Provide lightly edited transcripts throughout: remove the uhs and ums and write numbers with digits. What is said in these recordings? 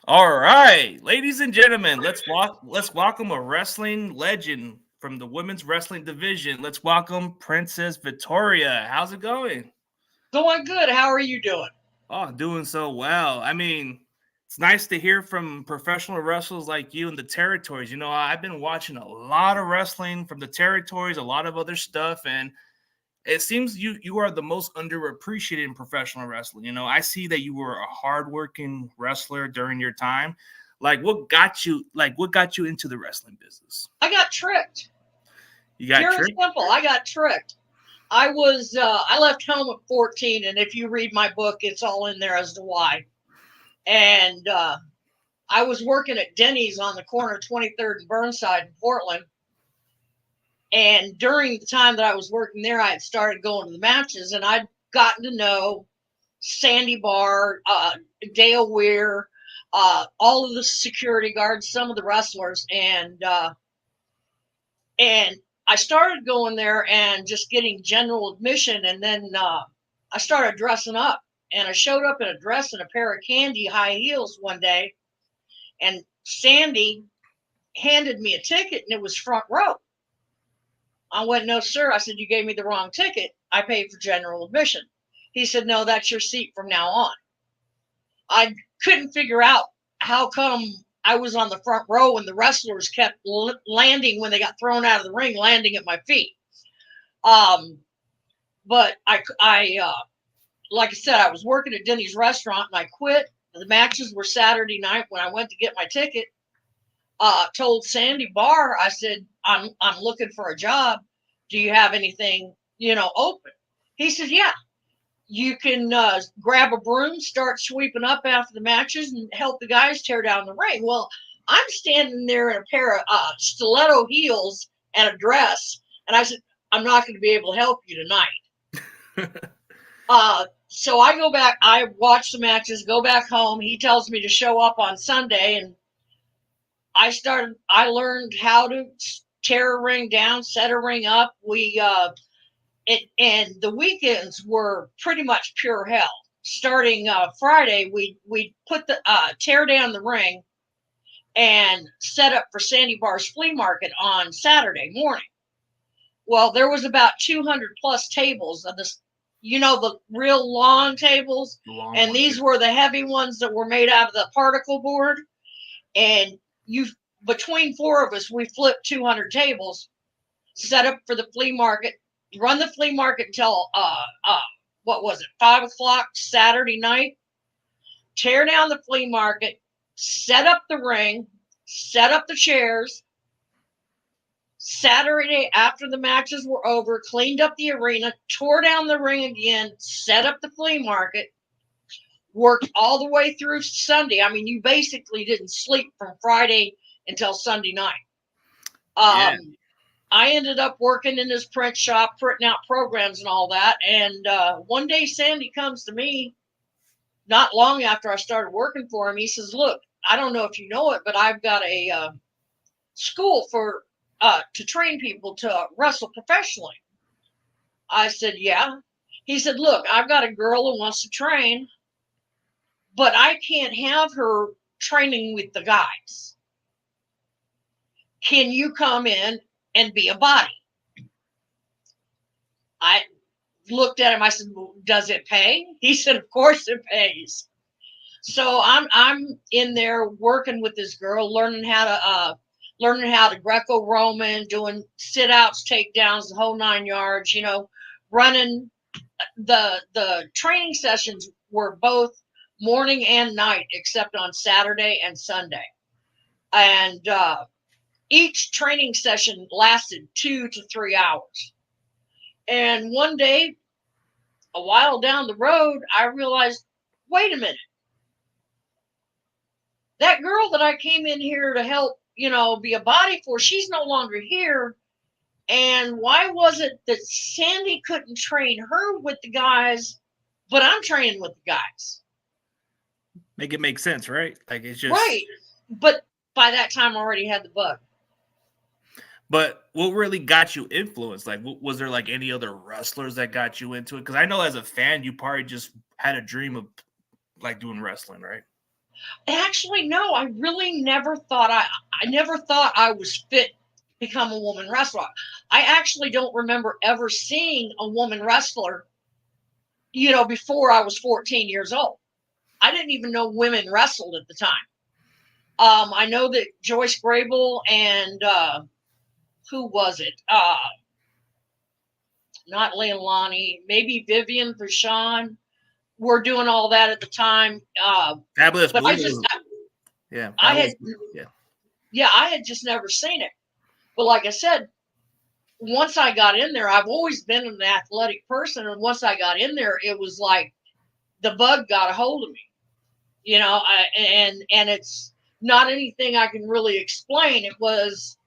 All right, ladies and gentlemen, let's welcome a wrestling legend from the women's wrestling division. Let's welcome Princess Victoria. How's it going? Going good. How are you doing? Oh, doing so well. I mean, it's nice to hear from professional wrestlers like you in the territories. I've been watching a lot of wrestling from the territories, a lot of other stuff, and it seems you are the most underappreciated in professional wrestling. I see that you were a hardworking wrestler during your time. What got you into the wrestling business? I got tricked. You got Pure and tricked? simple. I got tricked. I left home at 14, and if you read my book, it's all in there as to why. And I was working at Denny's on the corner of 23rd and Burnside in Portland. And during the time that I was working there, I had started going to the matches, and I'd gotten to know Sandy Barr, Dale Weir, all of the security guards, some of the wrestlers, and I started going there and just getting general admission, and then I started dressing up, and I showed up in a dress and a pair of candy high heels one day, and Sandy handed me a ticket, and it was front row. I went, "No, sir." I said, "You gave me the wrong ticket. I paid for general admission." He said, "No, that's your seat from now on." I couldn't figure out how come I was on the front row and the wrestlers kept landing when they got thrown out of the ring, landing at my feet. Um, but like I said, I was working at Denny's restaurant and I quit. The matches were Saturday night when I went to get my ticket. Told Sandy Barr, I said, I'm looking for a job. Do you have anything, open? He said, yeah, you can grab a broom, start sweeping up after the matches, and help the guys tear down the ring. Well, I'm standing there in a pair of stiletto heels and a dress, and I said, I'm not going to be able to help you tonight. So I go back, I watch the matches, go back home. He tells me to show up on Sunday, and I learned how to tear a ring down, set a ring up. And the weekends were pretty much pure hell. Starting Friday, we put the tear down the ring and set up for Sandy Bar's flea market on Saturday morning. Well, there was about 200 plus tables of this, the real long tables, The long and one, these yeah. were the heavy ones that were made out of the particle board. And you, between four of us, we flipped 200 tables, set up for the flea market, run the flea market until what was it, 5 o'clock Saturday night, tear down the flea market, set up the ring, set up the chairs. Saturday, after the matches were over, cleaned up the arena, tore down the ring again, set up the flea market, worked all the way through Sunday. I mean, you basically didn't sleep from Friday until Sunday night. Yeah. I ended up working in his print shop, printing out programs and all that. And one day, Sandy comes to me not long after I started working for him. He says, "Look, I don't know if you know it, but I've got a school for to train people to wrestle professionally." I said, "Yeah." He said, "Look, I've got a girl who wants to train, but I can't have her training with the guys. Can you come in and be a body?" I looked at him. I said, "Well, does it pay?" He said, "Of course it pays." So I'm in there working with this girl, learning how to Greco-Roman, doing sit-outs, takedowns, the whole 9 yards. Running the training sessions were both morning and night, except on Saturday and Sunday. And each training session lasted 2 to 3 hours. And one day, a while down the road, I realized, wait a minute, that girl that I came in here to help, be a body for, she's no longer here. And why was it that Sandy couldn't train her with the guys, but I'm training with the guys? Make it make sense, right? Like it's just. Right. But by that time, I already had the bug. But what really got you influenced? Like, was there like any other wrestlers that got you into it? Because I know as a fan, you probably just had a dream of like doing wrestling, right? Actually, no, I really never thought I never thought I was fit to become a woman wrestler. I actually don't remember ever seeing a woman wrestler, before I was 14 years old. I didn't even know women wrestled at the time. I know that Joyce Grable and who was it? Not Leilani, maybe Vivian Vachon were doing all that at the time. Fabulous But Blue. Yeah, I Fabulous had, Blue. Yeah. yeah, I had just never seen it. But like I said, once I got in there, I've always been an athletic person, and once I got in there, it was like the bug got a hold of me. And it's not anything I can really explain. It was,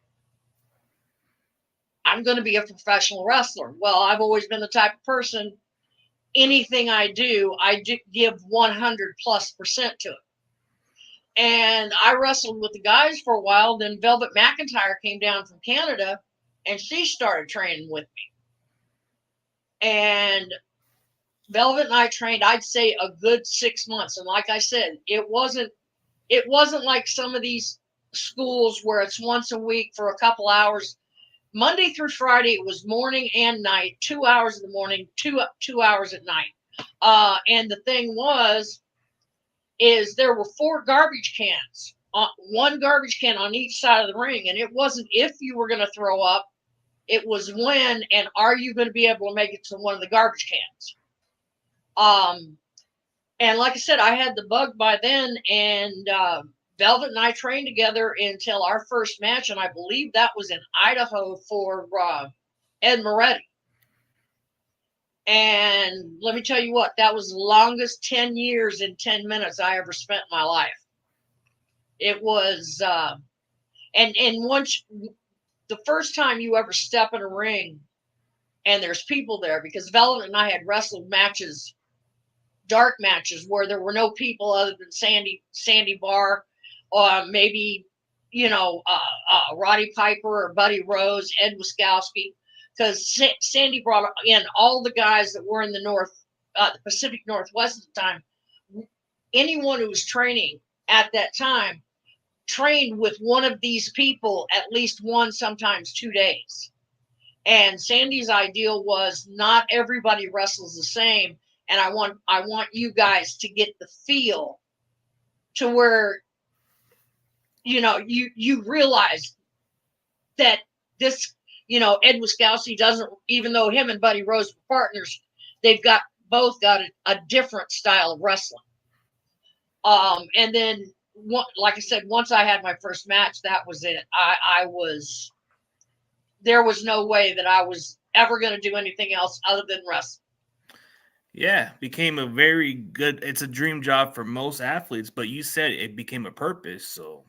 I'm going to be a professional wrestler. Well, I've always been the type of person, anything I do, give 100+% to it. And I wrestled with the guys for a while. Then Velvet McIntyre came down from Canada, and she started training with me. And Velvet and I trained, I'd say, a good 6 months. And like I said, it wasn't like some of these schools where it's once a week for a couple hours. Monday through Friday, it was morning and night, 2 hours in the morning, two hours at night. And the thing is there were 4 garbage cans, one garbage can on each side of the ring. And it wasn't if you were going to throw up, it was when and are you going to be able to make it to one of the garbage cans. And like I said, I had the bug by then, and Velvet and I trained together until our first match, and I believe that was in Idaho for Ed Moretti. And let me tell you what, that was the longest 10 years in 10 minutes I ever spent in my life. It was, and once, the first time you ever step in a ring and there's people there, because Velvet and I had wrestled matches, dark matches, where there were no people other than Sandy Barr, or maybe, Roddy Piper or Buddy Rose, Ed Wiskowski, because Sandy brought in all the guys that were in the Pacific Northwest at the time. Anyone who was training at that time trained with one of these people at least one, sometimes 2 days. And Sandy's ideal was not everybody wrestles the same. And I want you guys to get the feel to where, you realize that this, Ed Wiskowski doesn't, even though him and Buddy Rose were partners, they've both got a different style of wrestling. And then, like I said, once I had my first match, that was it. There was no way that I was ever going to do anything else other than wrestle. Yeah, became a very good. It's a dream job for most athletes, but you said it became a purpose, so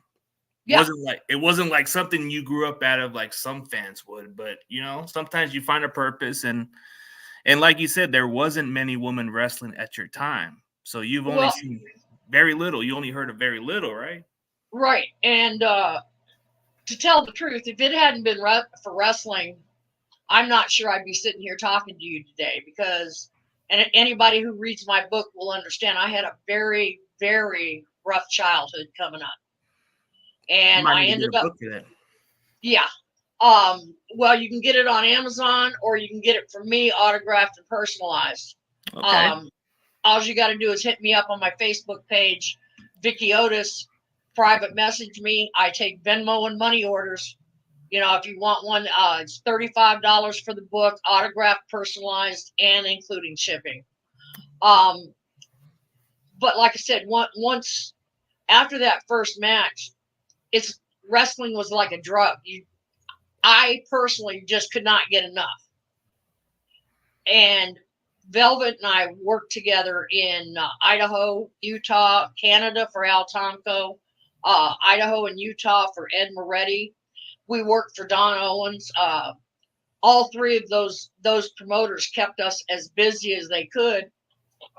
Yeah. it wasn't like something you grew up out of like some fans would. But sometimes you find a purpose, and like you said, there wasn't many women wrestling at your time, so you've only Well, seen very little. You only heard of very little, right? right. And to tell the truth, if it hadn't been for wrestling, I'm not sure I'd be sitting here talking to you today, because, and anybody who reads my book will understand, I had a very, very rough childhood coming up. You And might I need to get ended a up, book for that. yeah. Well, you can get it on Amazon, or you can get it from me, autographed and personalized. Okay. All you got to do is hit me up on my Facebook page, Vicky Otis, private message me. I take Venmo and money orders. If you want one, it's $35 for the book, autographed, personalized, and including shipping. But like I said, once after that first match, wrestling was like a drug. I personally just could not get enough. And Velvet and I worked together in Idaho, Utah, Canada for Al Tonko, Idaho and Utah for Ed Moretti. We worked for Don Owens. All 3 of those promoters kept us as busy as they could.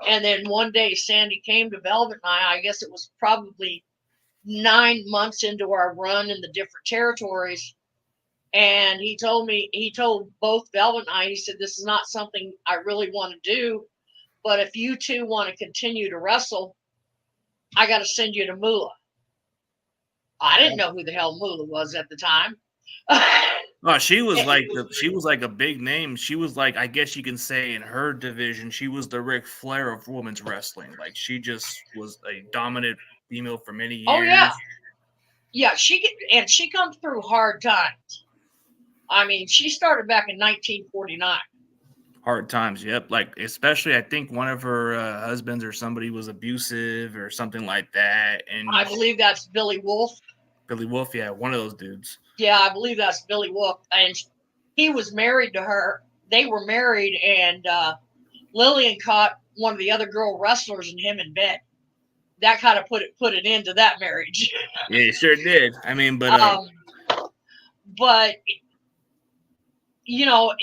And then one day Sandy came to Velvet and I guess it was probably 9 months into our run in the different territories. And he told both Velvet and I, he said, this is not something I really want to do, but if you two want to continue to wrestle, I got to send you to Moolah. I didn't know who the hell Moolah was at the time. Oh, she was like a big name. She was like, I guess you can say in her division, she was the Ric Flair of women's wrestling. Like she just was a dominant female for many Oh yeah, years. yeah. She comes through hard times. I mean, she started back in 1949. Hard times, yep. Like especially, I think one of her husbands or somebody was abusive or something like that. I And believe that's Billy Wolf. Billy Wolf, yeah, one of those dudes. Yeah, I believe that's Billy Wolf, and he was married to her. They were married, and Lillian caught one of the other girl wrestlers and him in bed. That kind of put an end to that marriage. Yeah, it sure did. I mean, but But you know,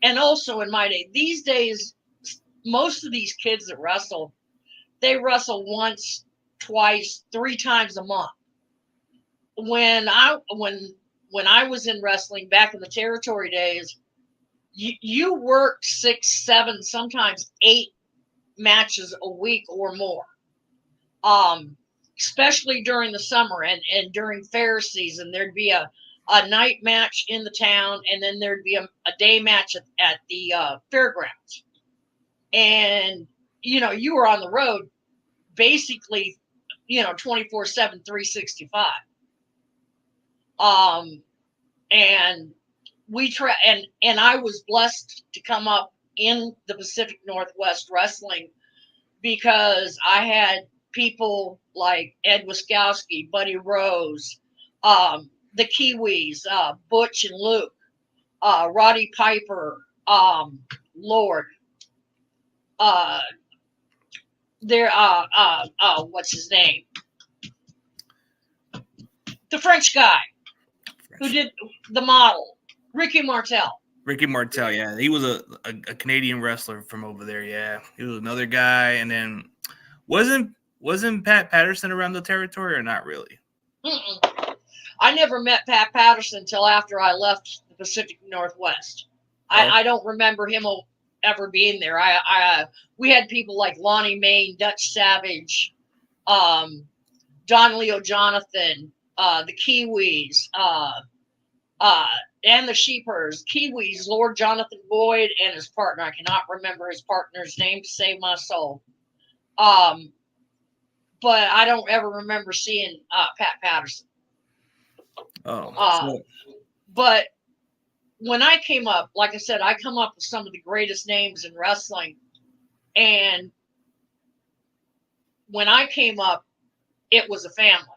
and also in my day, these days, most of these kids that wrestle, they wrestle once, twice, 3 times a month. When I was in wrestling back in the territory days, you worked 6, 7, sometimes 8 matches a week or more. Um, Especially during the summer and during fair season, there'd be a night match in the town, and then there'd be a day match at the fairgrounds. And you were on the road basically, 24/7, 365. And and I was blessed to come up in the Pacific Northwest wrestling because I had people like Ed Wiskowski, Buddy Rose, the Kiwis, Butch and Luke, Roddy Piper, Lord, uh, there, what's his name? The French guy who did the model, Ricky Martel. Ricky Martel, yeah, he was a Canadian wrestler from over there. Yeah, he was another guy, and then wasn't Pat Patterson around the territory or not really? Mm-mm. I never met Pat Patterson until after I left the Pacific Northwest. Oh, I don't remember him ever being there. We had people like Lonnie Main, Dutch Savage, Don Leo Jonathan, the Kiwis, uh, and the Sheepers. Kiwis, Lord Jonathan Boyd and his partner. I cannot remember his partner's name to save my soul. But I don't ever remember seeing Pat Patterson. so But when I came up, like I said, I come up with some of the greatest names in wrestling. And when I came up, it was a family.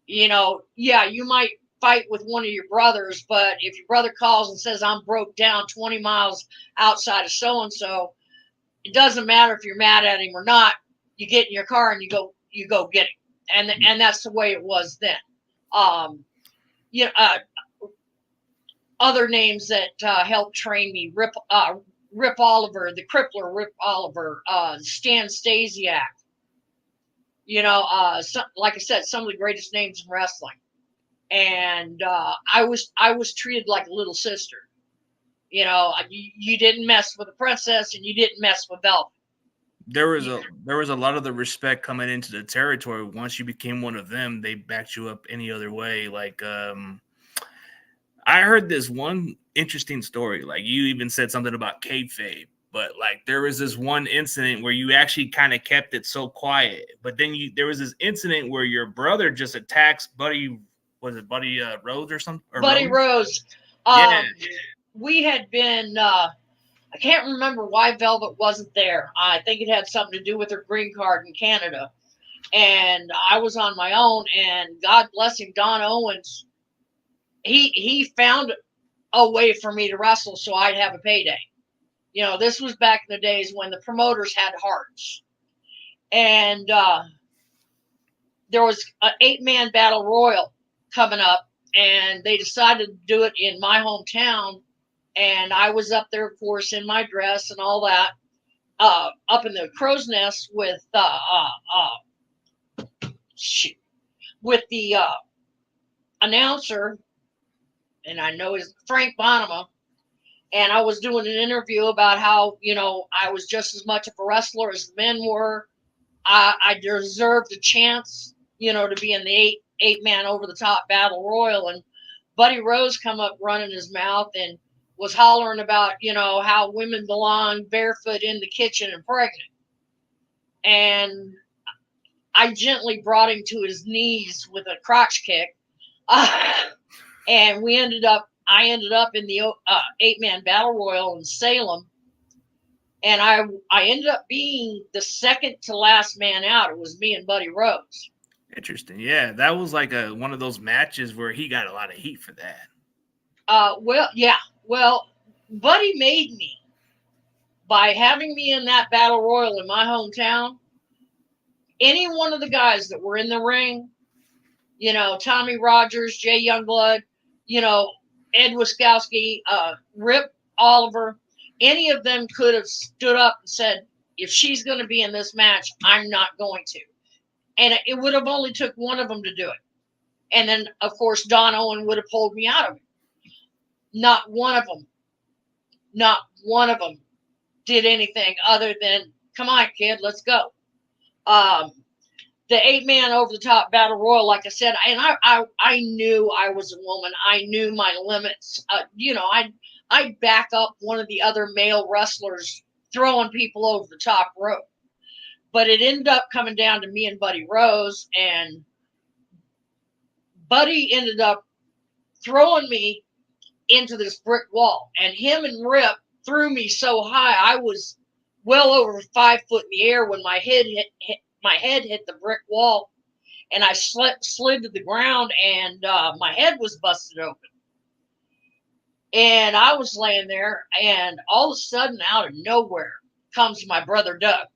Yeah, you might fight with one of your brothers, but if your brother calls and says, I'm broke down 20 miles outside of so and so, it doesn't matter if you're mad at him or not. You get in your car and you go get him. And that's the way it was then. You know, other names that helped train me: Rip Oliver, the Crippler, Rip Oliver, Stan Stasiak. Like I said, some of the greatest names in wrestling. And I was treated like a little sister. You didn't mess with the princess, and you didn't mess with Velvet. there was a lot of the respect coming into the territory. Once you became one of them, they backed you up any other way. Like I heard this one interesting story. Like you even said something about kayfabe, but like there was this one incident where you actually kind of kept it so quiet. But then there was this incident where your brother just attacks Buddy. Was it Buddy Rhodes or something? Or Buddy Rose. Yeah. We had been. I can't remember why Velvet wasn't there. I think it had something to do with her green card in Canada. And I was on my own, and God bless him, Don Owens, he found a way for me to wrestle so I'd have a payday. This was back in the days when the promoters had hearts. And there was an 8-man battle royal coming up, and they decided to do it in my hometown. And I was up there, of course, in my dress and all that, up in the crow's nest with the announcer, and I know he's Frank Bonema. And I was doing an interview about how I was just as much of a wrestler as the men were, I deserved a chance, to be in the eight man over the top battle royal. And Buddy Rose come up running his mouth and was hollering about, how women belong barefoot in the kitchen and pregnant. And I gently brought him to his knees with a crotch kick. And I ended up in the 8-man battle royal in Salem. And I ended up being the second to last man out. It was me and Buddy Rose. Interesting. Yeah, that was like one of those matches where he got a lot of heat for that. Well, yeah. Well, Buddy made me by having me in that battle royal in my hometown. Any one of the guys that were in the ring, Tommy Rogers, Jay Youngblood, Ed Wiskowski, Rip Oliver, any of them could have stood up and said, if she's going to be in this match, I'm not going to. And it would have only took one of them to do it. And then, of course, Don Owen would have pulled me out of it. Not one of them did anything other than, come on, kid, let's go. The 8-man over the top battle royal, like I said, and I knew I was a woman. I knew my limits. I'd back up one of the other male wrestlers throwing people over the top rope. But it ended up coming down to me and Buddy Rose, and Buddy ended up throwing me into this brick wall, and him and Rip threw me so high I was well over 5 foot in the air when my head hit the brick wall, and I slid to the ground, and my head was busted open. And I was laying there, and all of a sudden, out of nowhere, comes my brother Doug,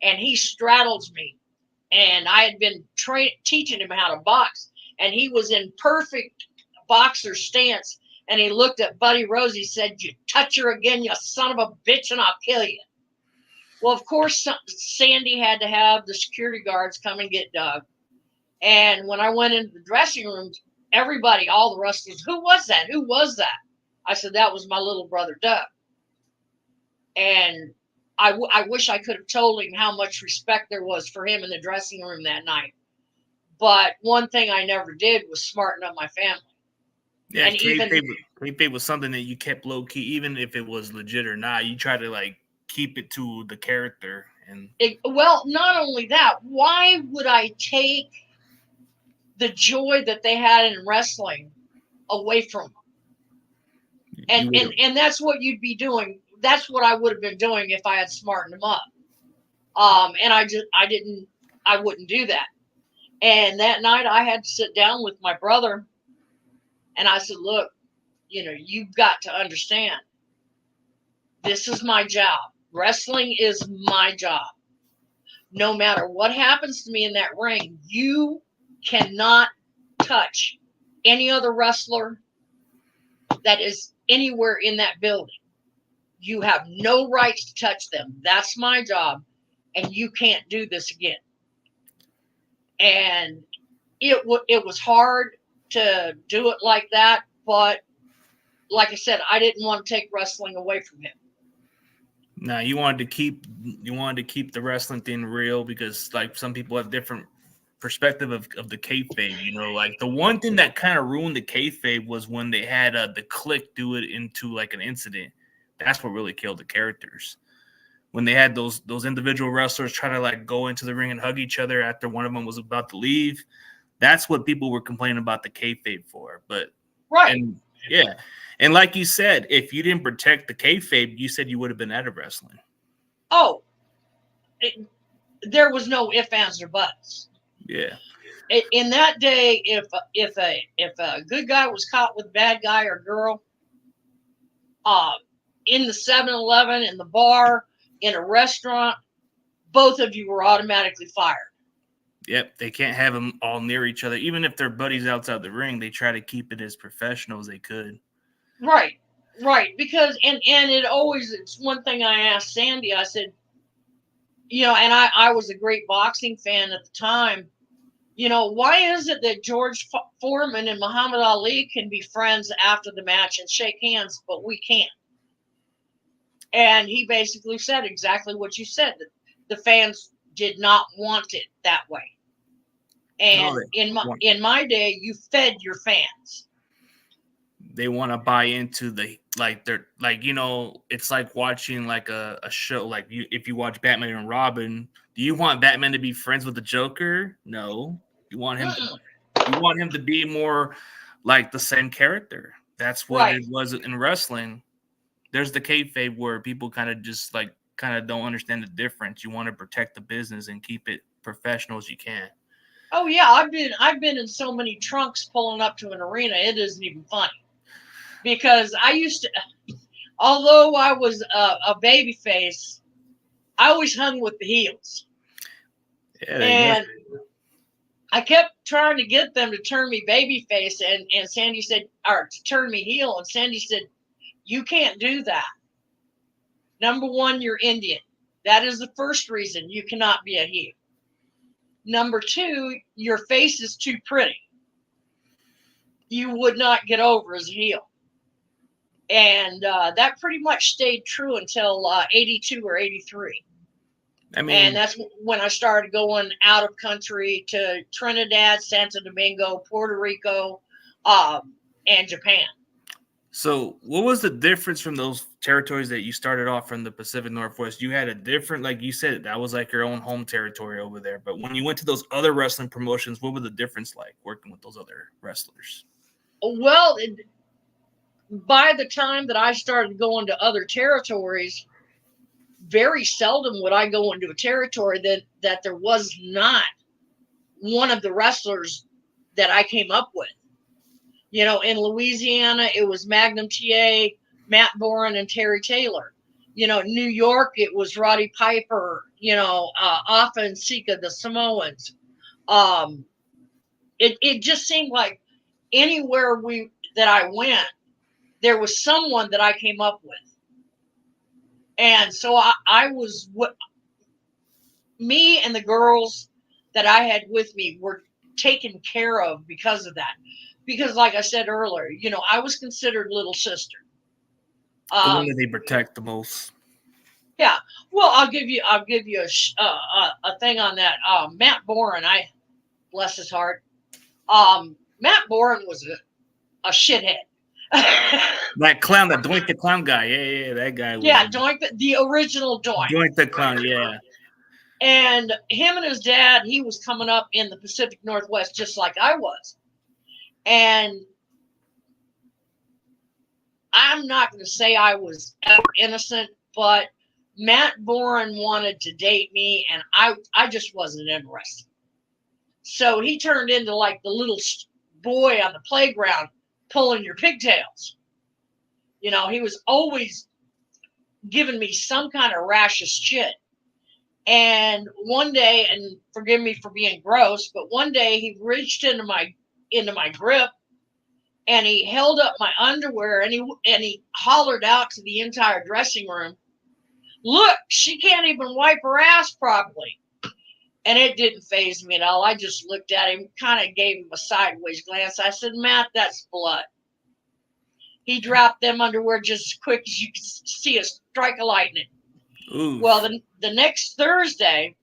and he straddles me. And I had been teaching him how to box, and he was in perfect boxer stance. And he looked at Buddy Rose. He said, "You touch her again, you son of a bitch, and I'll kill you." Well, of course, Sandy had to have the security guards come and get Doug. And when I went into the dressing rooms, everybody, all the wrestlers, who was that? Who was that? I said, that was my little brother, Doug. And I wish I could have told him how much respect there was for him in the dressing room that night. But one thing I never did was smarten up my family. Yeah, kayfabe was something that you kept low key, even if it was legit or not. You try to keep it to the character. And well, not only that, why would I take the joy that they had in wrestling away from them? And that's what you'd be doing. That's what I would have been doing if I had smartened them up. And I wouldn't do that. And that night I had to sit down with my brother, and I said, look, you've got to understand, this is my job. Wrestling is my job. No matter what happens to me in that ring, you cannot touch any other wrestler that is anywhere in that building. You have no rights to touch them. That's my job, and you can't do this again. And it was hard to do it like that, but like I said, I didn't want to take wrestling away from him. No, you wanted to keep the wrestling thing real, because some people have different perspective of the kayfabe. The one thing that kind of ruined the kayfabe was when they had the Clique do it into an incident. That's what really killed the characters. When they had those individual wrestlers try to go into the ring and hug each other after one of them was about to leave. That's what people were complaining about the kayfabe for. But right, and yeah, and like you said, if you didn't protect the kayfabe, you said you would have been out of wrestling. Oh, there was no ifs, ands, or buts. Yeah. In that day, if a good guy was caught with a bad guy or girl, in the 7-Eleven, in the bar, in a restaurant, both of you were automatically fired. Yep, they can't have them all near each other. Even if they're buddies outside the ring, they try to keep it as professional as they could. Right. Because, and it's one thing I asked Sandy, I said, and I was a great boxing fan at the time, why is it that George Foreman and Muhammad Ali can be friends after the match and shake hands, but we can't? And he basically said exactly what you said. the fans did not want it that way. No, And in my day, you fed your fans. they want to buy into the they're like, it's like watching like a show. Like, if you watch Batman and Robin, do you want Batman to be friends with the Joker? No, you want him Mm-mm. to be more like the same character. That's what Right. it was in wrestling. There's the kayfabe where people kind of just like kind of don't understand the difference. You want to protect the business and keep it professional as you can. Oh yeah, I've been in so many trunks pulling up to an arena. It isn't even funny because I used to, although I was a baby face, I always hung with the heels, Yeah, they and I kept trying to get them to turn me baby face, and Sandy said, or to turn me heel, and Sandy said, you can't do that. Number one, you're Indian. That is the first reason you cannot be a heel. Number two, your face is too pretty. You would not get over as a heel. And that pretty much stayed true until 82 or 83. I And mean, that's when I started going out of country to Trinidad, Santo Domingo, Puerto Rico, and Japan. so what was the difference from those territories that you started off from the Pacific Northwest? You had a different, like you said, that was like your own home territory over there. But when you went to those other wrestling promotions, what was the difference like working with those other wrestlers? Well, by the time that I started going to other territories, very seldom would I go into a territory that there was not one of the wrestlers that I came up with. In Louisiana, it was Magnum TA, Matt Boren, and Terry Taylor. New York, it was Roddy Piper, Afa and Sika, the Samoans. Um, it just seemed like anywhere that I went, there was someone that I came up with. And so I was me and the girls that I had with me were taken care of because of that. Because, like I said earlier, I was considered little sister. The one that they protect the most. Yeah. Well, I'll give you a thing on that. Matt Boren, bless his heart. Matt Boren was a shithead. That clown, that Doink the Clown guy. Yeah, that guy was. Yeah, Doink, the original Doink. Doink the Clown, yeah. And him and his dad, he was coming up in the Pacific Northwest just like I was. And I'm not going to say I was ever innocent, but Matt Boren wanted to date me, and I just wasn't interested. So he turned into like the little boy on the playground pulling your pigtails. He was always giving me some kind of racist shit. And one day, and forgive me for being gross, but one day he reached into my grip and he held up my underwear and he hollered out to the entire dressing room, "Look, she can't even wipe her ass properly." And it didn't faze me at all. I just looked at him, kind of gave him a sideways glance. I said, "Matt, that's blood." He dropped them underwear just as quick as you could see a strike of lightning. Ooh. Well, the next Thursday,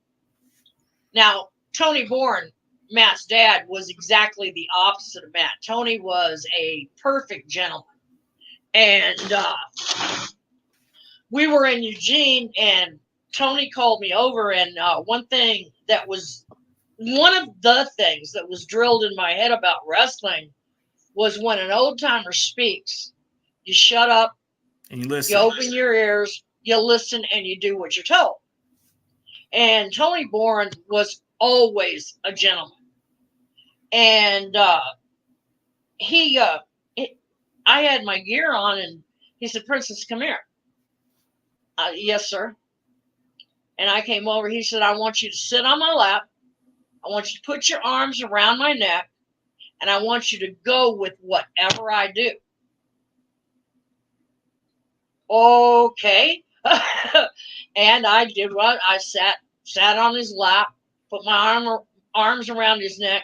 now Tony Bourne, Matt's dad, was exactly the opposite of Matt. Tony was a perfect gentleman. And we were in Eugene, and Tony called me over, and one of the things that was drilled in my head about wrestling was when an old timer speaks, you shut up, and you listen. You open your ears, you listen, and you do what you're told. And Tony Bourne was always a gentleman. And I had my gear on, and he said, "Princess, come here." Yes, sir. And I came over. He said, "I want you to sit on my lap. I want you to put your arms around my neck, and I want you to go with whatever I do." Okay. And I did what I sat on his lap, put my arms around his neck,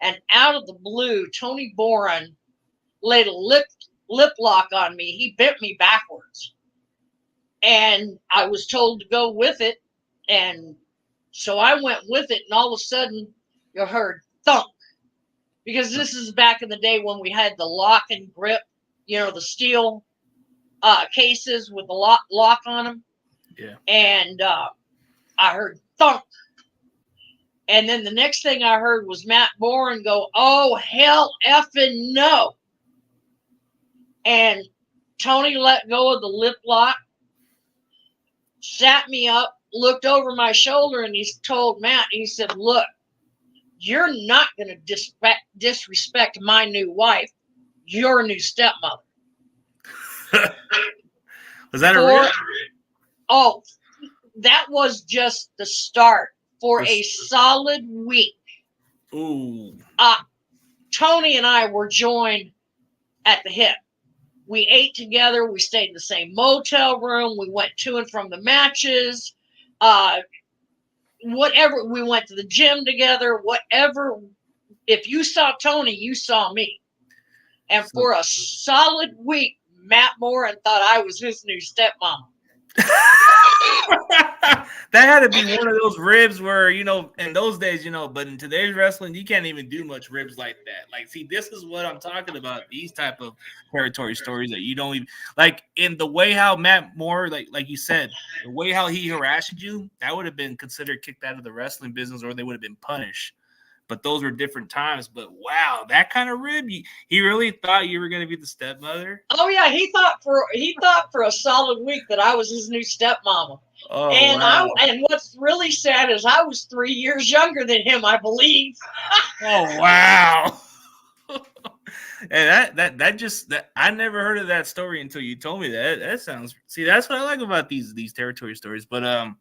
and out of the blue, Tony Bourne laid a lip lock on me. He bent me backwards, and I was told to go with it. And So I went with it, and all of a sudden you heard thunk, because this is back in the day when we had the lock and grip, the steel cases with the lock on them. Yeah. And I heard thunk. And then the next thing I heard was Matt Boren go, "Oh, hell effing no." And Tony let go of the lip lock, sat me up, looked over my shoulder, and he told Matt, he said, "Look, you're not going to disrespect my new wife, your new stepmother." Was that a real? Oh, that was just the start for a solid week. Ooh. Tony and I were joined at the hip. We ate together. We stayed in the same motel room. We went to and from the matches. Whatever. We went to the gym together. Whatever. If you saw Tony, you saw me. And for a solid week, Matt Moran thought I was his new stepmom. That had to be one of those ribs where, in those days, but in today's wrestling, you can't even do much ribs like that. Like, see, this is what I'm talking about. These type of territory stories that you don't even like, in the way how Matt Moore, like you said, the way how he harassed you, that would have been considered kicked out of the wrestling business, or they would have been punished. But those were different times. But wow, that kind of rib, he really thought you were going to be the stepmother. Oh yeah, he thought for a solid week that I was his new stepmama. Oh, and wow. And what's really sad is I was 3 years younger than him, I believe. Oh wow. And that I never heard of that story until you told me that. That sounds, see, that's what I like about these territory stories. But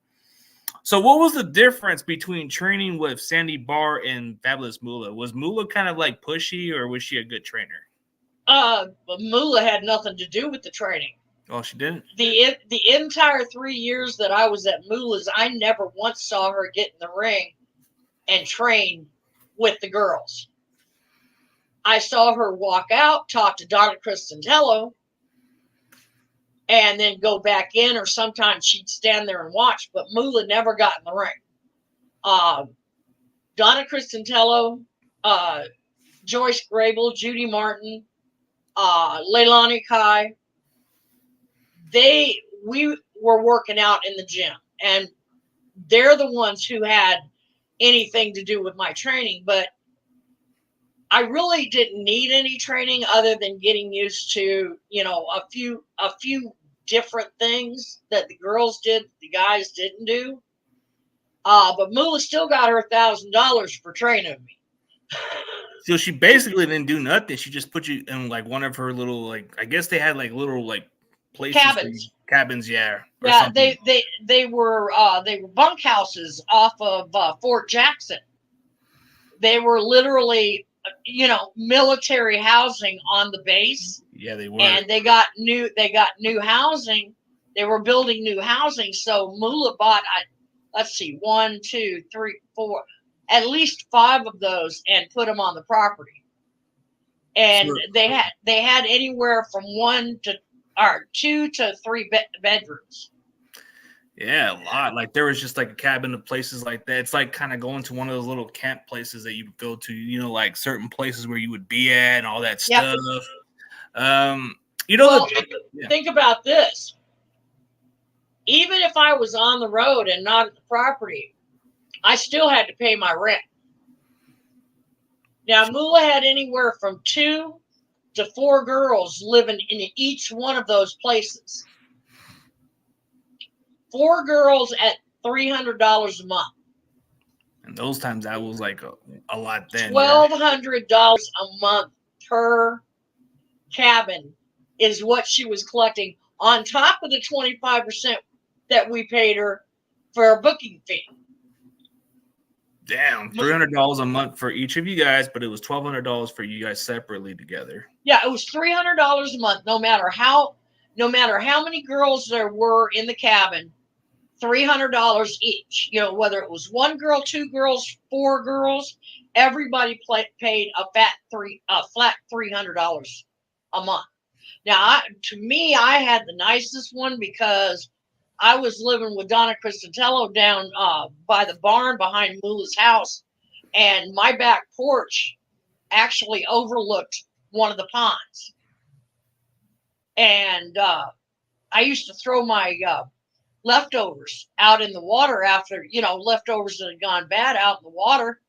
so what was the difference between training with Sandy Barr and Fabulous Moolah? Was Moolah kind of like pushy, or was she a good trainer? Moolah had nothing to do with the training. Oh, she didn't? The entire 3 years that I was at Moolah's, I never once saw her get in the ring and train with the girls. I saw her walk out, talk to Donna Cristantello, and then go back in, or sometimes she'd stand there and watch, but Moolah never got in the ring. Donna Cristantello, Joyce Grable, Judy Martin, Leilani Kai, we were working out in the gym, and they're the ones who had anything to do with my training. But I really didn't need any training other than getting used to, a few different things that the girls did, the guys didn't do. But Moolah still got her $1,000 for training me. So she basically didn't do nothing. She just put you in like one of her little, like, I guess they had like little like places, cabins, yeah. Yeah, they were bunkhouses off of Fort Jackson. They were literally, military housing on the base. Yeah, they were. And they got new housing. They were building new housing. So Moolah bought, let's see, 1, 2, 3, 4, at least 5 of those, and put them on the property. And sure. they had anywhere from 2 to 3 bedrooms. Yeah, a lot. Like, there was just like a cabin of places like that. It's like kind of going to one of those little camp places that you would go to, like certain places where you would be at and all that stuff. Think about this. Even if I was on the road and not at the property, I still had to pay my rent. Now, Moolah had anywhere from 2 to 4 girls living in each one of those places. 4 girls at $300 a month. And those times that was like a lot then. $1,200 a month per cabin is what she was collecting, on top of the 25% that we paid her for a booking fee. Damn, $300 a month for each of you guys, but it was $1,200 for you guys separately together. Yeah, it was $300 a month, no matter how many girls there were in the cabin. $300 each. Whether it was 1 girl, 2 girls, 4 girls, everybody paid a flat $300 a month. Now, to me, I had the nicest one because I was living with Donna Cristantello down by the barn behind Moolah's house, and my back porch actually overlooked one of the ponds. And I used to throw my leftovers out in the water after, leftovers that had gone bad out in the water.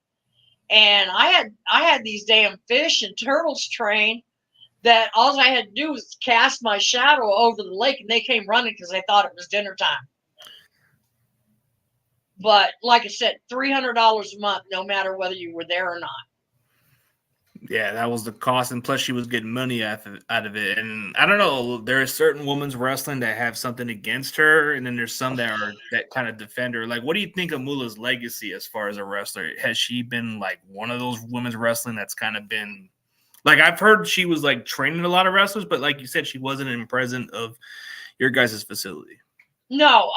And I had these damn fish and turtles trained that all I had to do was cast my shadow over the lake, and they came running because they thought it was dinner time. But like I said, $300 a month, no matter whether you were there or not. Yeah, that was the cost, and plus she was getting money out of it. And I don't know, there are certain women's wrestling that have something against her, and then there's some that kind of defend her. Like, what do you think of Moolah's legacy as far as a wrestler? Has she been like one of those women's wrestling that's kind of been like, I've heard she was like training a lot of wrestlers, but like you said, she wasn't in present of your guys' facility. No,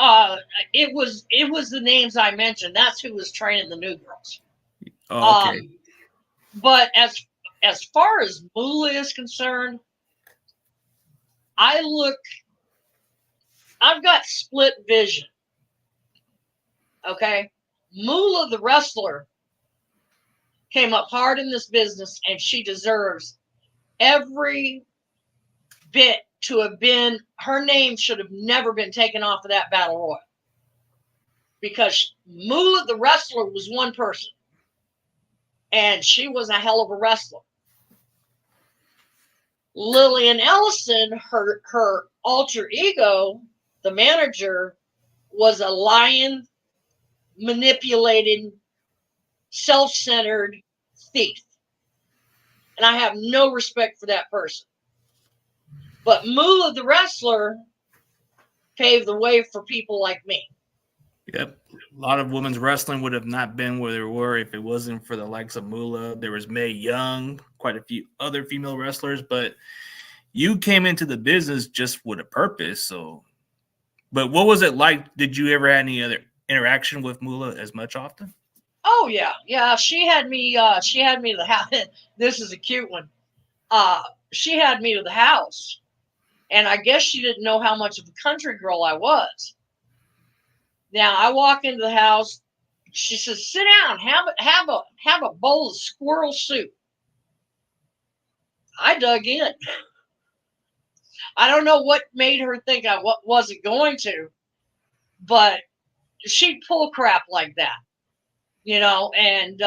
it was the names I mentioned. That's who was training the new girls. Oh, okay. But as far as Moolah is concerned, I've got split vision. Okay, Moolah the wrestler came up hard in this business, and she deserves every bit to have been. Her name should have never been taken off of that battle royal, because Moolah the wrestler was one person, and she was a hell of a wrestler. Lillian Ellison, her alter ego, the manager, was a lying, manipulated, self-centered thief. And I have no respect for that person. But Moolah the wrestler paved the way for people like me. Yep. A lot of women's wrestling would have not been where they were if it wasn't for the likes of Moolah. There was Mae Young, quite a few other female wrestlers, but you came into the business just with a purpose. But what was it like? Did you ever have any other interaction with Moolah as much often? Oh yeah. She had me to the house. This is a cute one. She had me to the house, and I guess she didn't know how much of a country girl I was. Now I walk into the house. She says, "Sit down. Have a bowl of squirrel soup." I dug in. I don't know what made her think I wasn't going to, but she'd pull crap like that, and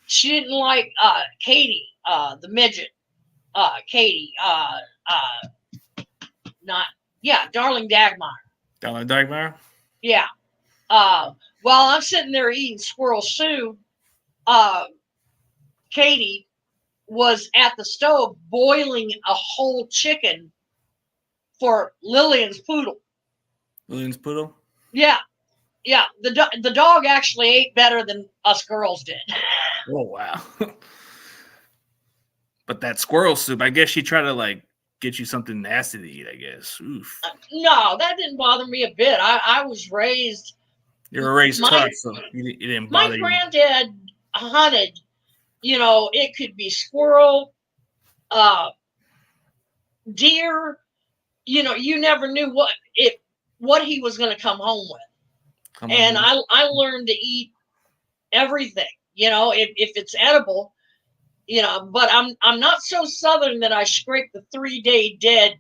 she didn't like Katie, the midget, Katie, Darling Dagmar. Darling Dagmar? Yeah. While I'm sitting there eating squirrel soup, Katie was at the stove boiling a whole chicken for Lillian's poodle. Lillian's poodle? Yeah. The dog actually ate better than us girls did. Oh, wow. But that squirrel soup, I guess she tried to like get you something nasty to eat, I guess. Oof. No, that didn't bother me a bit. I was raised. You were raised tough, so it didn't bother you. My granddad hunted, it could be squirrel, deer, you never knew what he was going to come home with. I learned to eat everything, if it's edible, but I'm not so Southern that I scrape the 3-day dead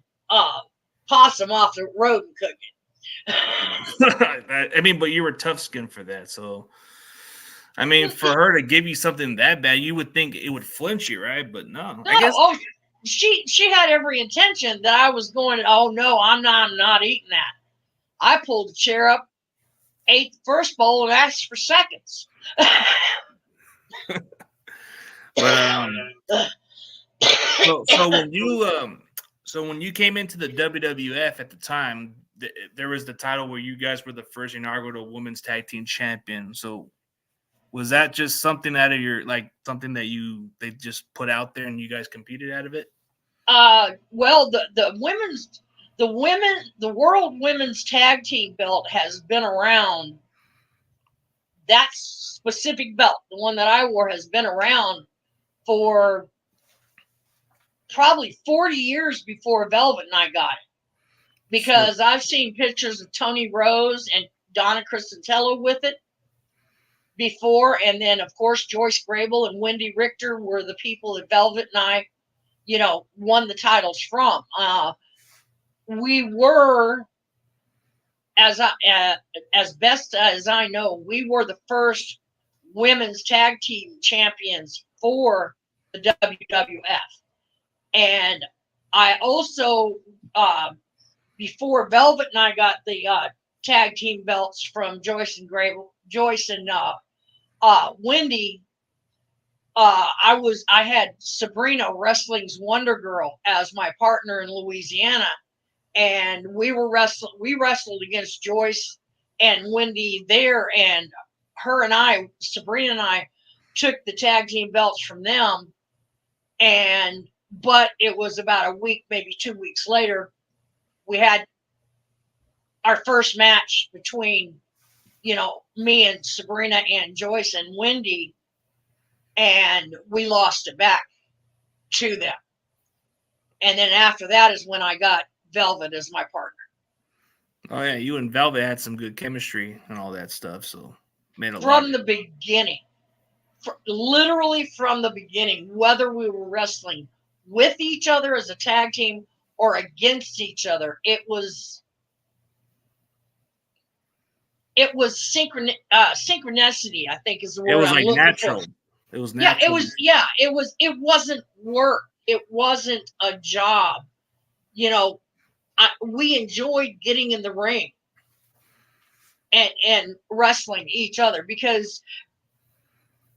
possum off the road and cook it. I mean, but you were tough skinned for that. So, I mean, for her to give you something that bad, you would think it would flinch you, right? But no. I guess. Oh, she had every intention that I was going, oh no, I'm not eating that. I pulled the chair up, ate the first bowl, and asked for seconds. But so when you came into the WWF at the time, there was the title where you guys were the first inaugural women's tag team champion. So was that just something out of your something that they just put out there and you guys competed out of it? Well, the World Women's Tag Team belt has been around. That specific belt, the one that I wore, has been around for probably 40 years before Velvet and I got it. because I've seen pictures of Tony Rose and Donna Cristantello with it before, and then of course Joyce Grable and Wendy Richter were the people that Velvet and I, won the titles from. We were, as best as I know, we were the first women's tag team champions for the WWF. And I also, before Velvet and I got the tag team belts from Joyce and Wendy, I had Sabrina, Wrestling's Wonder Girl, as my partner in Louisiana, and we wrestled against Joyce and Wendy there, and Sabrina and I took the tag team belts from them, but it was about a week, maybe 2 weeks later, we had our first match between, me and Sabrina and Joyce and Wendy, and we lost it back to them. And then after that is when I got Velvet as my partner. Oh yeah, you and Velvet had some good chemistry and all that stuff. So from the beginning, literally from the beginning, whether we were wrestling with each other as a tag team or against each other, it was synchronicity, I think is the word. It was like natural. It was natural. It wasn't work. It wasn't a job. We enjoyed getting in the ring and wrestling each other, because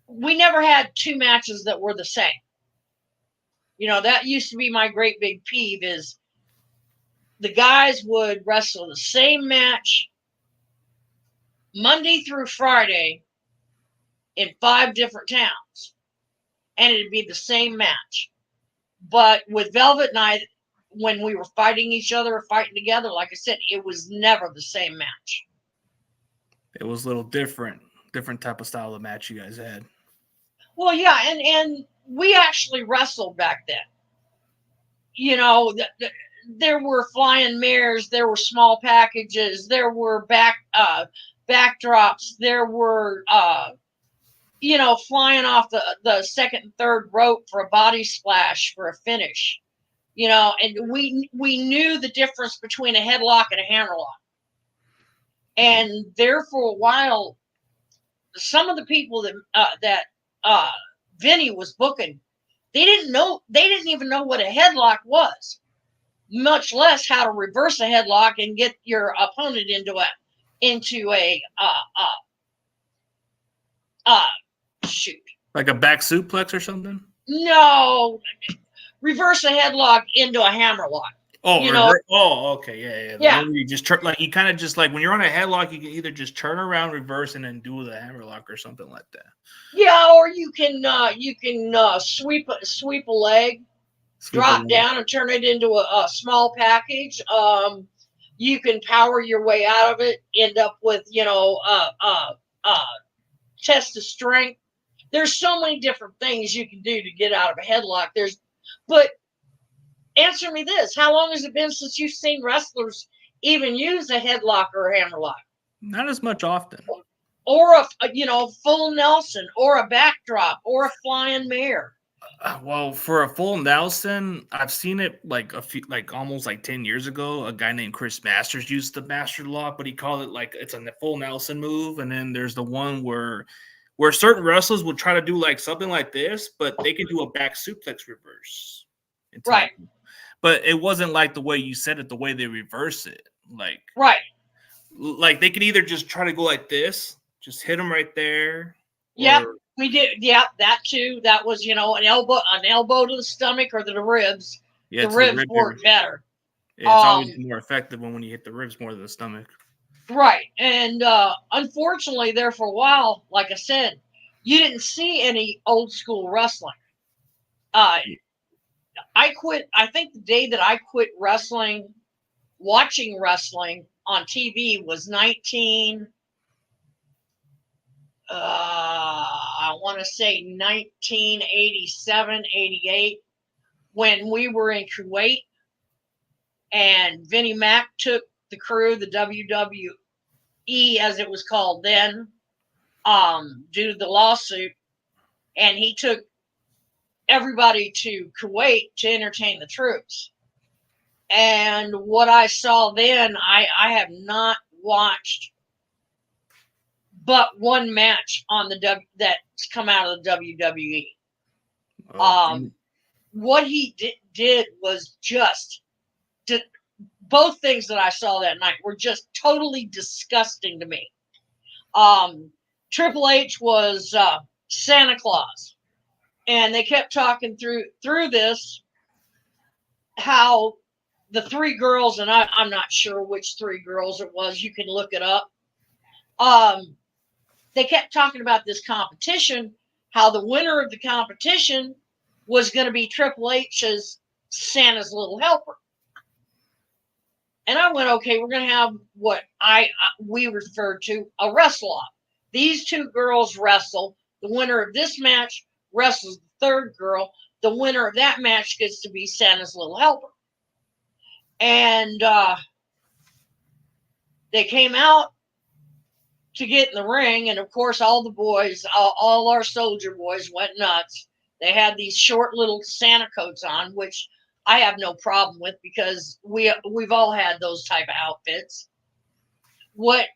we never had two matches that were the same. That used to be my great big peeve, is the guys would wrestle the same match Monday through Friday in 5 different towns, and it'd be the same match. But with Velvet and I, when we were fighting each other or fighting together, like I said, it was never the same match. It was a little different type of style of match you guys had. Well, yeah, and we actually wrestled back then. There were flying mirrors, there were small packages, there were backdrops, there were flying off the second and third rope for a body splash for a finish. And we knew the difference between a headlock and a hammerlock. And there for a while, some of the people that Vinny was booking, they didn't even know what a headlock was, much less how to reverse a headlock and get your opponent into a shoot. Like a back suplex or something? No, reverse a headlock into a hammerlock. Okay, yeah. You just turn, like, you kind of just, like, when you're on a headlock, you can either just turn around, reverse, and then do the hammerlock or something like that. Yeah, or you can sweep a leg, drop down and turn it into a small package. You can power your way out of it, end up with test of strength. There's so many different things you can do to get out of a headlock. But answer me this: how long has it been since you've seen wrestlers even use a headlock or a hammerlock? Not as much often. Or a full Nelson, or a backdrop, or a flying mirror. Well, for a full Nelson, I've seen it like almost 10 years ago. A guy named Chris Masters used the master lock, but he called it like it's a full Nelson move. And then there's the one where certain wrestlers would try to do like something like this, but they can do a back suplex reverse. Right. But it wasn't like the way you said it, the way they reverse it. Like, right. Like they could either just try to go like this, just hit them right there. Yeah, we did. Yeah, that too. That was, an elbow to the stomach or to the ribs. Yeah, the ribs work better. It's always more effective when you hit the ribs more than the stomach. Right. And unfortunately, there for a while, like I said, you didn't see any old school wrestling. I quit. I think the day that I quit watching wrestling on TV was I want to say 1987, 88, when we were in Kuwait. and Vinnie Mac took the crew, the WWE as it was called then, due to the lawsuit, and he took everybody to Kuwait to entertain the troops. And what I saw then, I have not watched but one match on that's come out of the WWE. What he did was just both things that I saw that night were just totally disgusting to me. Triple H was Santa Claus, and they kept talking through this how the three girls, and I'm not sure which three girls it was. You can look it up. They kept talking about this competition, how the winner of the competition was going to be Triple H's Santa's Little Helper. And I went, okay, we're going to have what we referred to a wrestle-off. These two girls wrestle. The winner of this match wrestles the third girl. The winner of that match gets to be Santa's Little Helper. And they came out to get in the ring, and of course all the boys, all our soldier boys went nuts. They had these short little Santa coats on, which I have no problem with because we've all had those type of outfits. What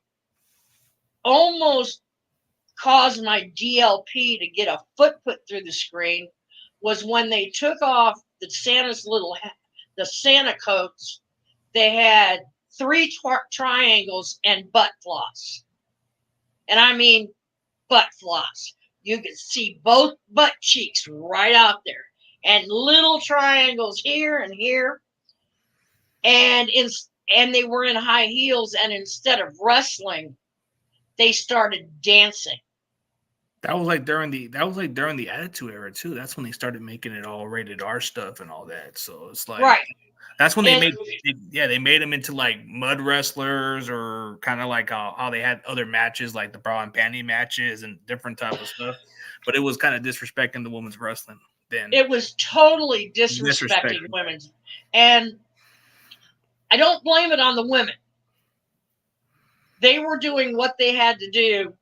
almost caused my DLP to get a foot put through the screen was when they took off the Santa coats. They had three triangles and butt floss. And I mean butt floss. You could see both butt cheeks right out there. And little triangles here and here. And they were in high heels, and instead of wrestling, they started dancing. That was like during the Attitude Era too. That's when they started making it all rated R stuff and all that. So it's like right. That's when they made them into like mud wrestlers, or kind of like how they had other matches like the bra and panty matches and different type of stuff. But it was kind of disrespecting the women's wrestling then. It was totally disrespecting women's, and I don't blame it on the women. They were doing what they had to do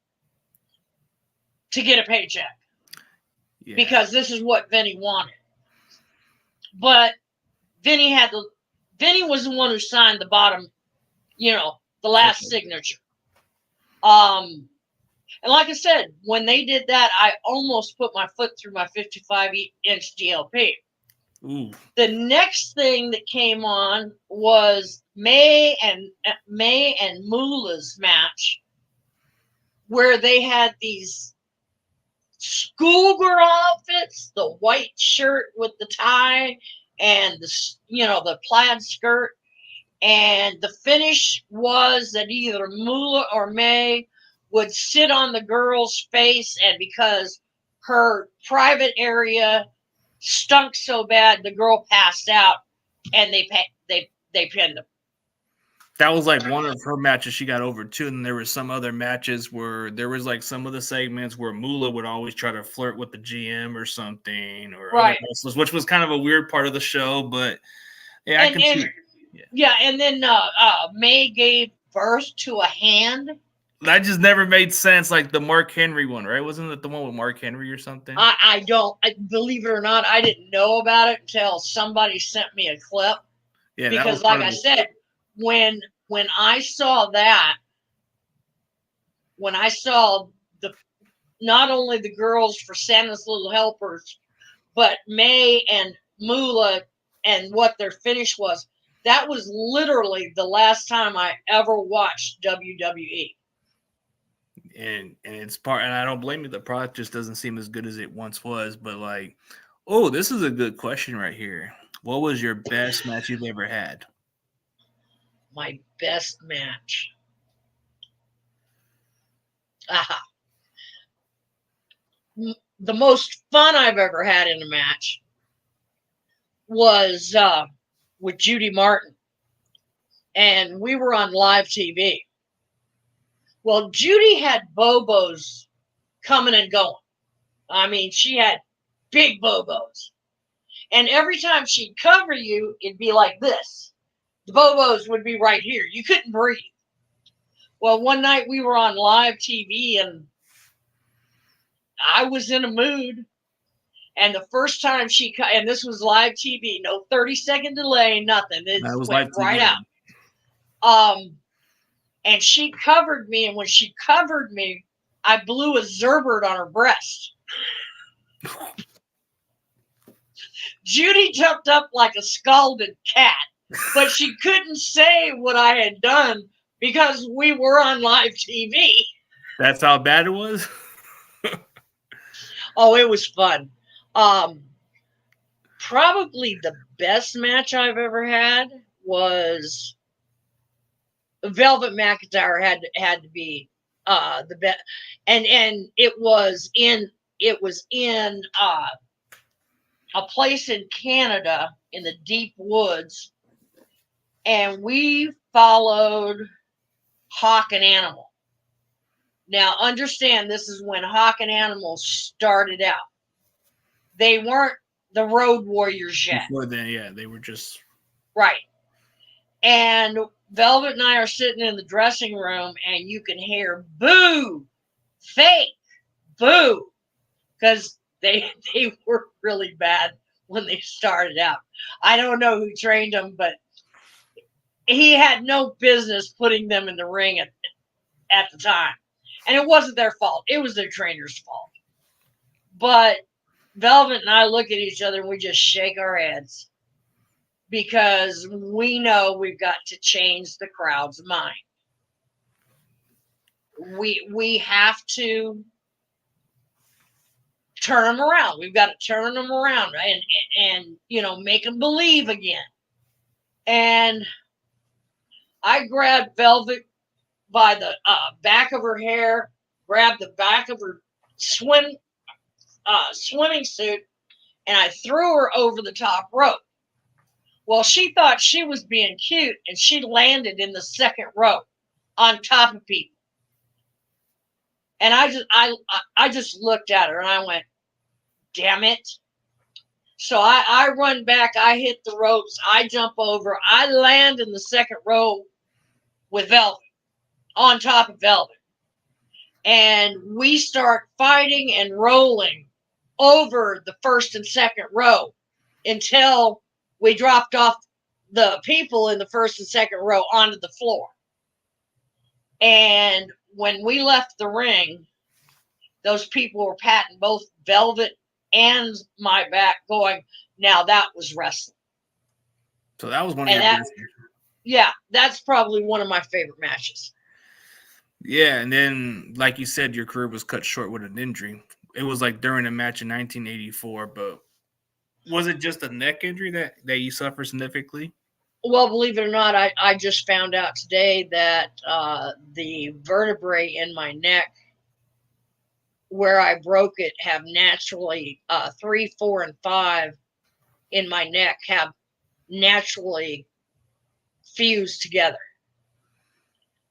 to get a paycheck because this is what Vinny wanted. But Vinny was the one who signed the bottom, the last signature. And like I said, when they did that, I almost put my foot through my 55-inch DLP. Ooh. The next thing that came on was May and Moolah's match, where they had these schoolgirl outfits, the white shirt with the tie and the plaid skirt, and the finish was that either Moolah or May would sit on the girl's face, and because her private area stunk so bad, the girl passed out, and they pinned them. That was like one of her matches she got over too. And there was some other matches where there was like some of the segments where Moolah would always try to flirt with the GM or something, or right, other wrestlers, which was kind of a weird part of the show. But yeah, I can see. Yeah, and then May gave birth to a hand. That just never made sense. Like the Mark Henry one, right? Wasn't it the one with Mark Henry or something? I believe it or not, I didn't know about it until somebody sent me a clip. Yeah, because like I said, when I saw that, when I saw not only the girls for Santa's Little Helpers, but May and Moolah and what their finish was, that was literally the last time I ever watched WWE. And it's and I don't blame you. The product just doesn't seem as good as it once was. But like, oh, this is a good question right here. What was your best match you've ever had? My best match. The most fun I've ever had in a match was with Judy Martin. And we were on live TV. Well, Judy had bobos coming and going. I mean, she had big bobos. And every time she'd cover you, it'd be like this. The Bobos would be right here. You couldn't breathe. Well, one night we were on live TV and I was in a mood. And the first time and this was live TV, no 30-second delay, nothing. It That was went live right TV. out. And she covered me. And when she covered me, I blew a Zerbert on her breast. Judy jumped up like a scalded cat, but she couldn't say what I had done because we were on live TV. That's how bad it was? Oh, it was fun. Probably the best match I've ever had was Velvet McIntyre had to be the best, and it was in a place in Canada in the deep woods, and we followed Hawk and Animal. Now, understand, this is when Hawk and Animal started out. They weren't the Road Warriors yet. Before then, yeah, they were just right. And Velvet and I are sitting in the dressing room, and you can hear boo, fake, boo, because they were really bad when they started out. I don't know who trained them, but he had no business putting them in the ring at the time. And it wasn't their fault. It was their trainer's fault. But Velvet and I look at each other and we just shake our heads because we know we've got to change the crowd's mind. We have to turn them around. We've got to turn them around, right? And make them believe again. And I grabbed Velvet by the back of her hair, grabbed the back of her swimming suit, and I threw her over the top rope. Well, she thought she was being cute, and she landed in the second row on top of people. And I just looked at her and I went, damn it. So I run back, I hit the ropes, I jump over, I land in the second row with Velvet, on top of Velvet. And we start fighting and rolling over the first and second row until we dropped off the people in the first and second row onto the floor. And when we left the ring, those people were patting both Velvet and my back, going, now that was wrestling. So that was one of your best. Yeah, that's probably one of my favorite matches. Yeah, and then, like you said, your career was cut short with an injury. It was like during a match in 1984, but was it just a neck injury that you suffered significantly? Well, believe it or not, I just found out today that the vertebrae in my neck where I broke it have naturally 3, 4, and 5 in my neck have naturally fused together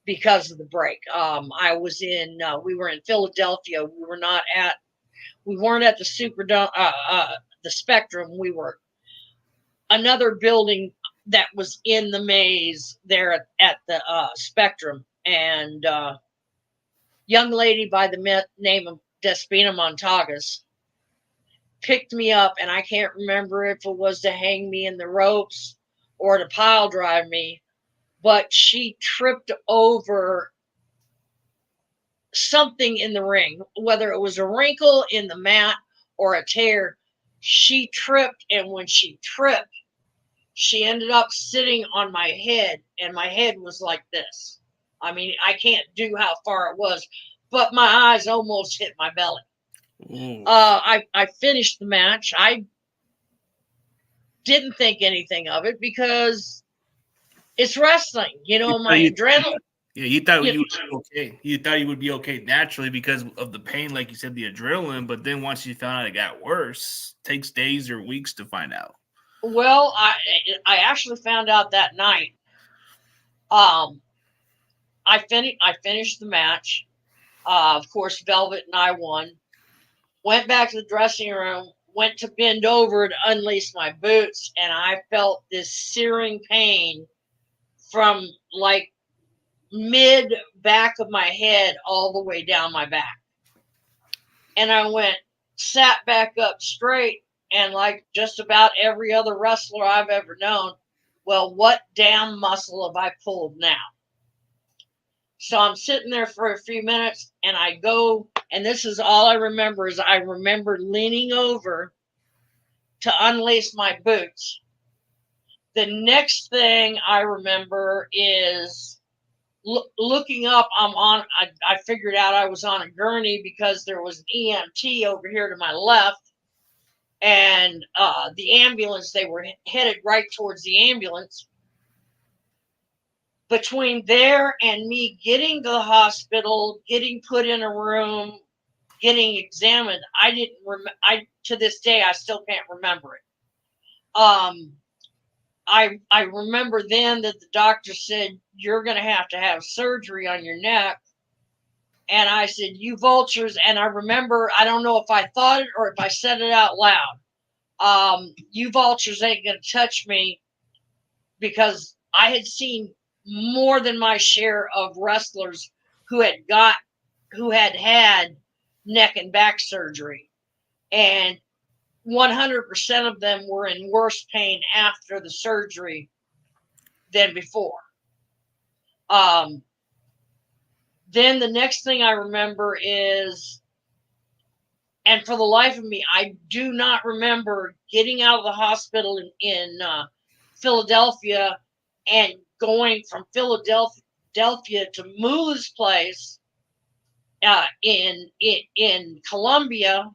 because of the break. We were in Philadelphia. We weren't at the Superdome, the Spectrum. We were another building that was in the maze there at the Spectrum, and young lady by the name of Despina Montagas picked me up, and I can't remember if it was to hang me in the ropes or to pile drive me, but she tripped over something in the ring, whether it was a wrinkle in the mat or a tear. She tripped, and when she tripped, she ended up sitting on my head, and my head was like this. I mean, I can't do how far it was, but my eyes almost hit my belly. I finished the match. I didn't think anything of it because it's wrestling, my adrenaline. Yeah, you thought you would be okay. You thought you would be okay naturally because of the pain, like you said, the adrenaline. But then once you found out it got worse, it takes days or weeks to find out. Well, I actually found out that night. I finished the match. Of course, Velvet and I won. Went back to the dressing room, went to bend over to unlace my boots, and I felt this searing pain from like mid back of my head all the way down my back. And I sat back up straight, and like just about every other wrestler I've ever known, well, what damn muscle have I pulled now? So I'm sitting there for a few minutes, and I go, and this is all I remember is I remember leaning over to unlace my boots. The next thing I remember is looking up. I figured out I was on a gurney because there was an EMT over here to my left, and the ambulance, they were headed right towards the ambulance. Between there and me getting to the hospital, getting put in a room, getting examined, to this day I still can't remember it. I remember then that the doctor said, you're going to have surgery on your neck. And I said, you vultures. And I remember, I don't know if I thought it or if I said it out loud. You vultures ain't going to touch me, because I had seen more than my share of wrestlers who had had neck and back surgery. And 100% of them were in worse pain after the surgery than before. Then the next thing I remember is, and for the life of me, I do not remember getting out of the hospital in Philadelphia and going from Philadelphia to Moolah's place in Columbia.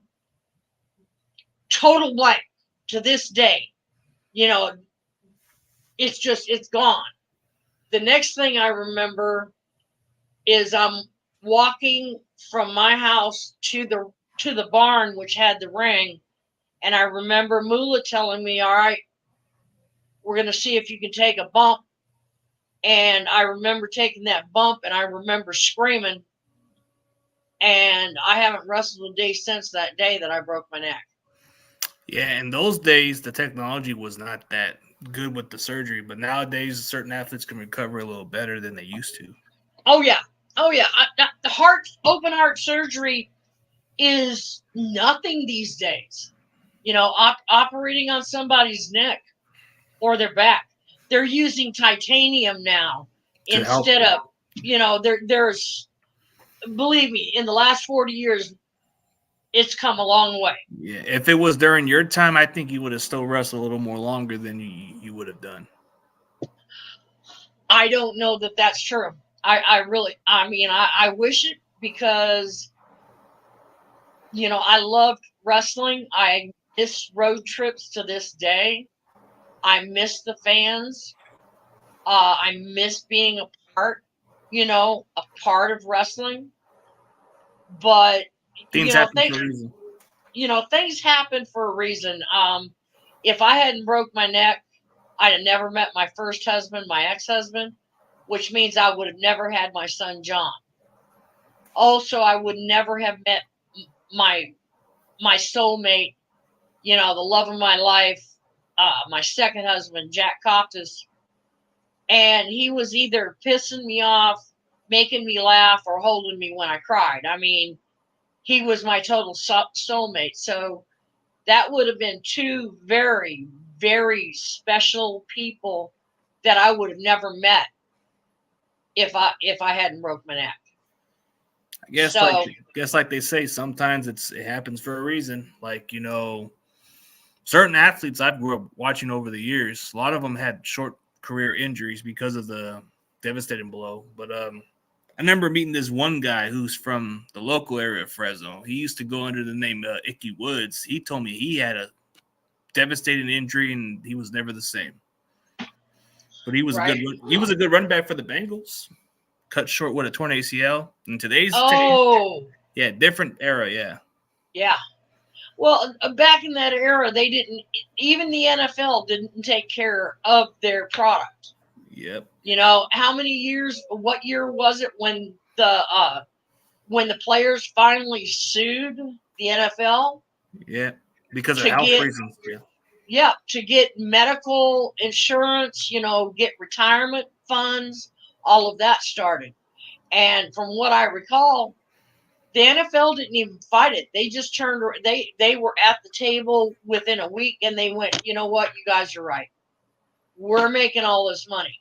Total blank to this day. It's gone. The next thing I remember is I'm walking from my house to the barn, which had the ring, and I remember Moolah telling me, all right, we're going to see if you can take a bump. And I remember taking that bump, and I remember screaming, and I haven't wrestled a day since that day that I broke my neck. Yeah, in those days, the technology was not that good with the surgery, but nowadays, certain athletes can recover a little better than they used to. Oh, yeah. The open heart surgery is nothing these days. Operating on somebody's neck or their back. They're using titanium now instead of, there's, believe me, in the last 40 years, it's come a long way. Yeah, if it was during your time, I think you would have still wrestled a little more longer than you would have done. I don't know that that's true. I wish it, because, I loved wrestling. I miss road trips to this day. I miss the fans. I miss being a part of wrestling. But Things happen for a reason. Things happen for a reason. If I hadn't broke my neck, I'd have never met my first husband, my ex-husband, which means I would have never had my son John. Also, I would never have met my soulmate, the love of my life, my second husband, Jack Coptis. And he was either pissing me off, making me laugh, or holding me when I cried. I mean, he was my total soulmate. So that would have been two very, very special people that I would have never met if I hadn't broke my neck. I guess like they say, sometimes it happens for a reason. Like, certain athletes I've grew up watching over the years, a lot of them had short career injuries because of the devastating blow. But I remember meeting this one guy who's from the local area of Fresno. He used to go under the name Icky Woods. He told me he had a devastating injury and he was never the same. But he was a good running back for the Bengals. Cut short with a torn ACL. In today's different era, yeah. Yeah. Well, back in that era, they didn't, even the NFL didn't take care of their product. Yep. How many years, what year was it when the players finally sued the NFL? Yeah, because of health reasons. Yeah. Yeah, to get medical insurance, get retirement funds, all of that started. And from what I recall, the NFL didn't even fight it. They just turned. They were at the table within a week, and they went, you know what, you guys are right. We're making all this money.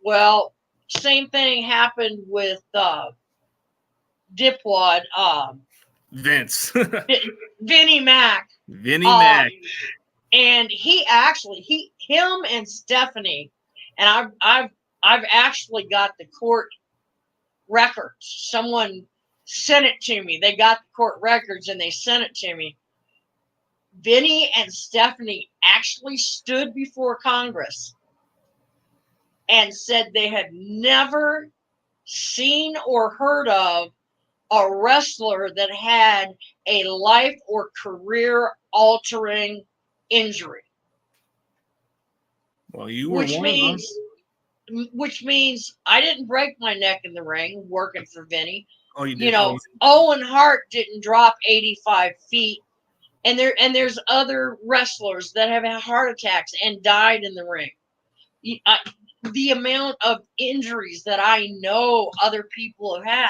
Well, same thing happened with Dipwad, Vince. Vinnie Mac. Vinnie Mac. And him and Stephanie, and I've actually got the court records. Someone sent it to me. They got the court records and they sent it to me. Vinny and Stephanie actually stood before Congress and said they had never seen or heard of a wrestler that had a life or career altering injury. Well, you were one of them. Which means I didn't break my neck in the ring working for Vinny. Oh, you did. You know, Owen Hart didn't drop 85 feet, and there's other wrestlers that have had heart attacks and died in the ring. The amount of injuries that I know other people have had,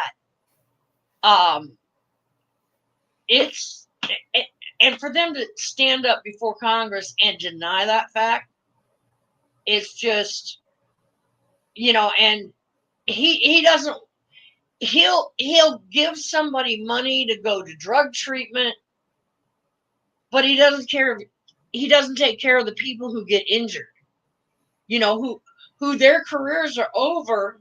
and for them to stand up before Congress and deny that fact, it's just, you know, and he doesn't, he'll give somebody money to go to drug treatment, but he doesn't take care of the people who get injured, you know, who their careers are over.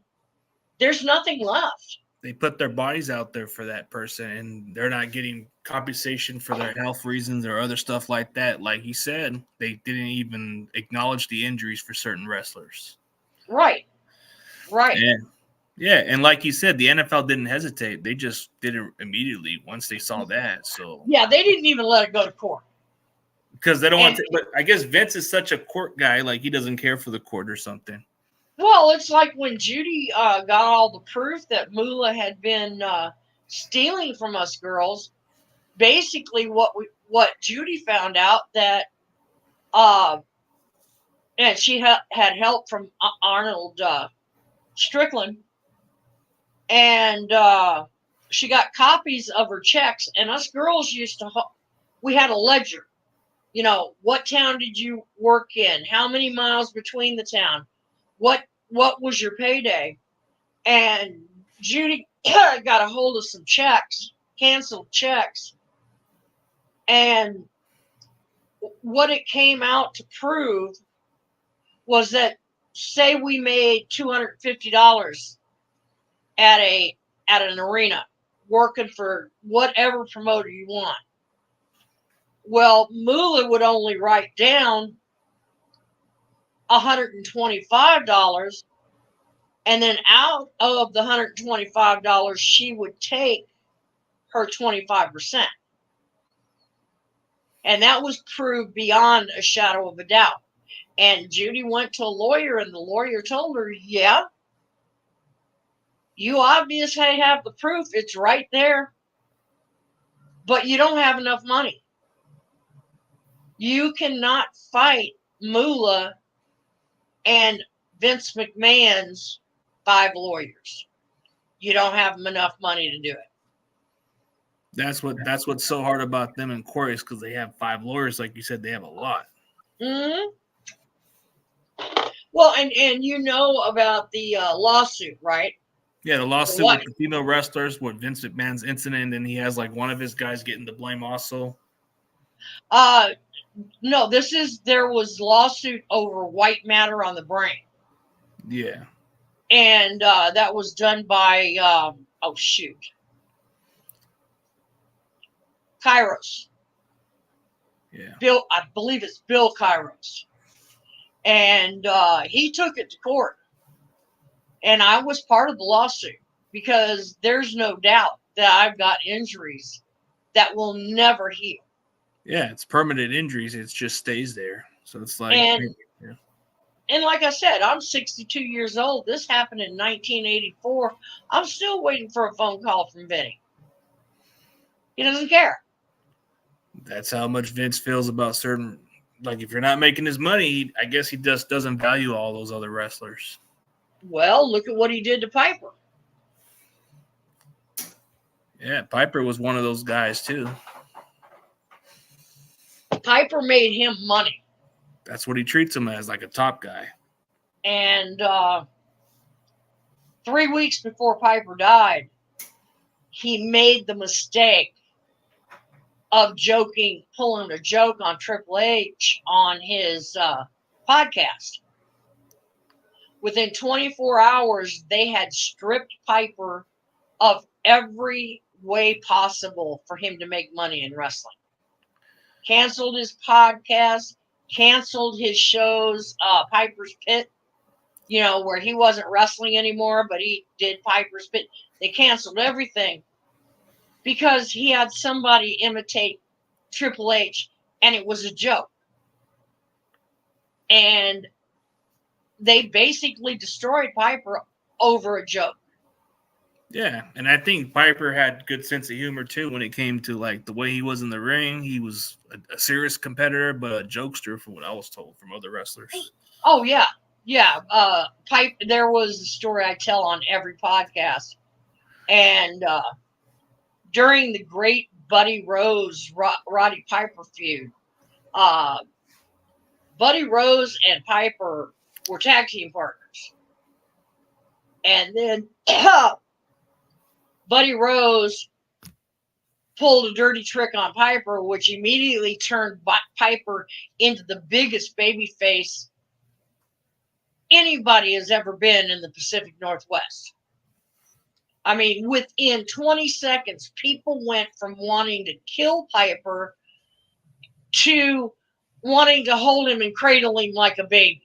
There's nothing left. They put their bodies out there for that person, and they're not getting compensation for their health reasons or other stuff like that. Like he said, they didn't even acknowledge the injuries for certain wrestlers. Right. Yeah, and like you said, the NFL didn't hesitate. They just did it immediately once they saw that. So yeah, they didn't even let it go to court. Because they don't want to, but I guess Vince is such a court guy, like he doesn't care for the court or something. Well, it's like when Judy got all the proof that Moolah had been stealing from us girls. Basically, what Judy found out that, and she had help from Arnold Strickland, and she got copies of her checks. And us girls we had a ledger. You know, what town did you work in? How many miles between the town? What was your payday? And Judy got a hold of some checks, canceled checks. And what it came out to prove was that, say we made $250 at an arena working for whatever promoter you want. Well, Moolah would only write down $125, and then out of the $125, she would take her 25%. And that was proved beyond a shadow of a doubt. And Judy went to a lawyer, and the lawyer told her, yeah, you obviously have the proof. It's right there. But you don't have enough money. You cannot fight Moolah and Vince McMahon's 5 lawyers. You don't have enough money to do it. That's what's so hard about them in court, is because they have 5 lawyers. Like you said, they have a lot. Mm-hmm. Well, and you know about the lawsuit, right? Yeah, the lawsuit with the female wrestlers, with Vince McMahon's incident, and he has like one of his guys getting the blame also. No, there was lawsuit over white matter on the brain. Yeah. And that was done by Kairos. Yeah. I believe it's Bill Kairos. And he took it to court. And I was part of the lawsuit, because there's no doubt that I've got injuries that will never heal. Yeah, it's permanent injuries. It just stays there. So it's like, and like I said, I'm 62 years old. This happened in 1984. I'm still waiting for a phone call from Vinny. He doesn't care. That's how much Vince feels about certain, like if you're not making his money, I guess he just doesn't value all those other wrestlers. Well, look at what he did to Piper. Yeah, Piper was one of those guys too. Piper made him money. That's what he treats him as, like a top guy. And 3 weeks before Piper died, he made the mistake of pulling a joke on Triple H on his podcast. Within 24 hours, they had stripped Piper of every way possible for him to make money in wrestling. Canceled his podcast, canceled his shows, Piper's Pit, where he wasn't wrestling anymore, but he did Piper's Pit. They canceled everything because he had somebody imitate Triple H, and it was a joke. And they basically destroyed Piper over a joke. Yeah, and I think Piper had good sense of humor too when it came to like the way he was in the ring. He was a serious competitor, but a jokester, from what I was told from other wrestlers. Oh yeah. There was a story I tell on every podcast, and during the great Buddy Rose Roddy Piper feud, Buddy Rose and Piper were tag team partners, and then Buddy Rose pulled a dirty trick on Piper, which immediately turned Piper into the biggest babyface anybody has ever been in the Pacific Northwest. I mean, within 20 seconds, people went from wanting to kill Piper to wanting to hold him and cradle him like a baby.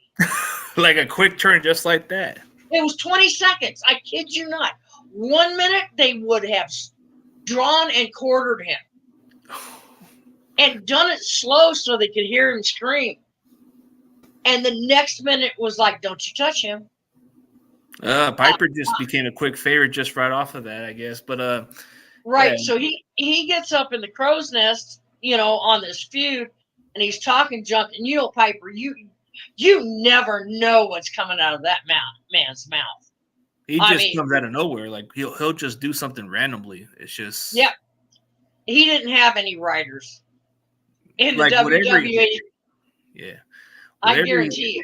Like a quick turn, just like that. It was 20 seconds. I kid you not. 1 minute, they would have drawn and quartered him and done it slow so they could hear him scream. And the next minute was like, don't you touch him. Piper just became a quick favorite just right off of that, I guess. But right. Yeah. So he gets up in the crow's nest, on this feud, and he's talking junk. And Piper, you never know what's coming out of that man's mouth. He just comes out of nowhere. Like he'll just do something randomly. It's just He didn't have any writers in the WWE. Yeah. I guarantee you.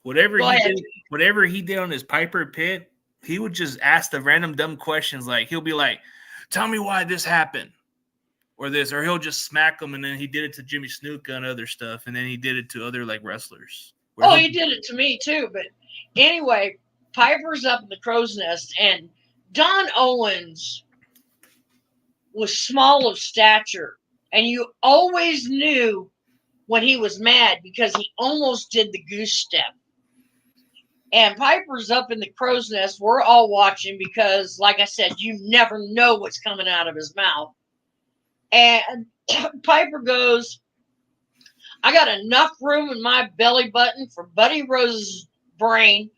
Whatever he did on his Piper Pit, he would just ask the random dumb questions. Like he'll be like, "Tell me why this happened," or this, or he'll just smack them. And then he did it to Jimmy Snuka and other stuff, and then he did it to other like wrestlers. He did it to me too. But anyway, Piper's up in the crow's nest, and Don Owens was small of stature, and you always knew when he was mad because he almost did the goose step. And Piper's up in the crow's nest. We're all watching because, like I said, you never know what's coming out of his mouth. And Piper goes, I got enough room in my belly button for Buddy Rose's brain,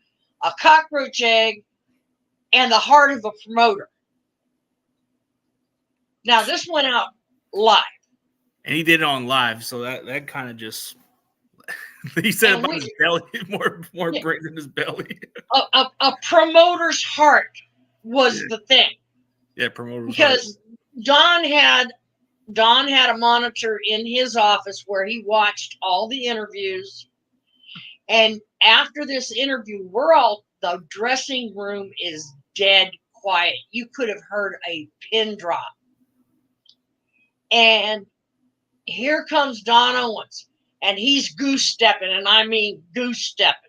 a cockroach egg, and the heart of a promoter. Now, this went out live. And he did it on live, so that kind of just... He said about his belly, more brain in his belly. A promoter's heart was the thing. Yeah, promoter's because heart. Don had a monitor in his office where he watched all the interviews. And after this interview, the dressing room is dead quiet. You could have heard a pin drop. And here comes Don Owens. And he's goose stepping, and I mean goose stepping.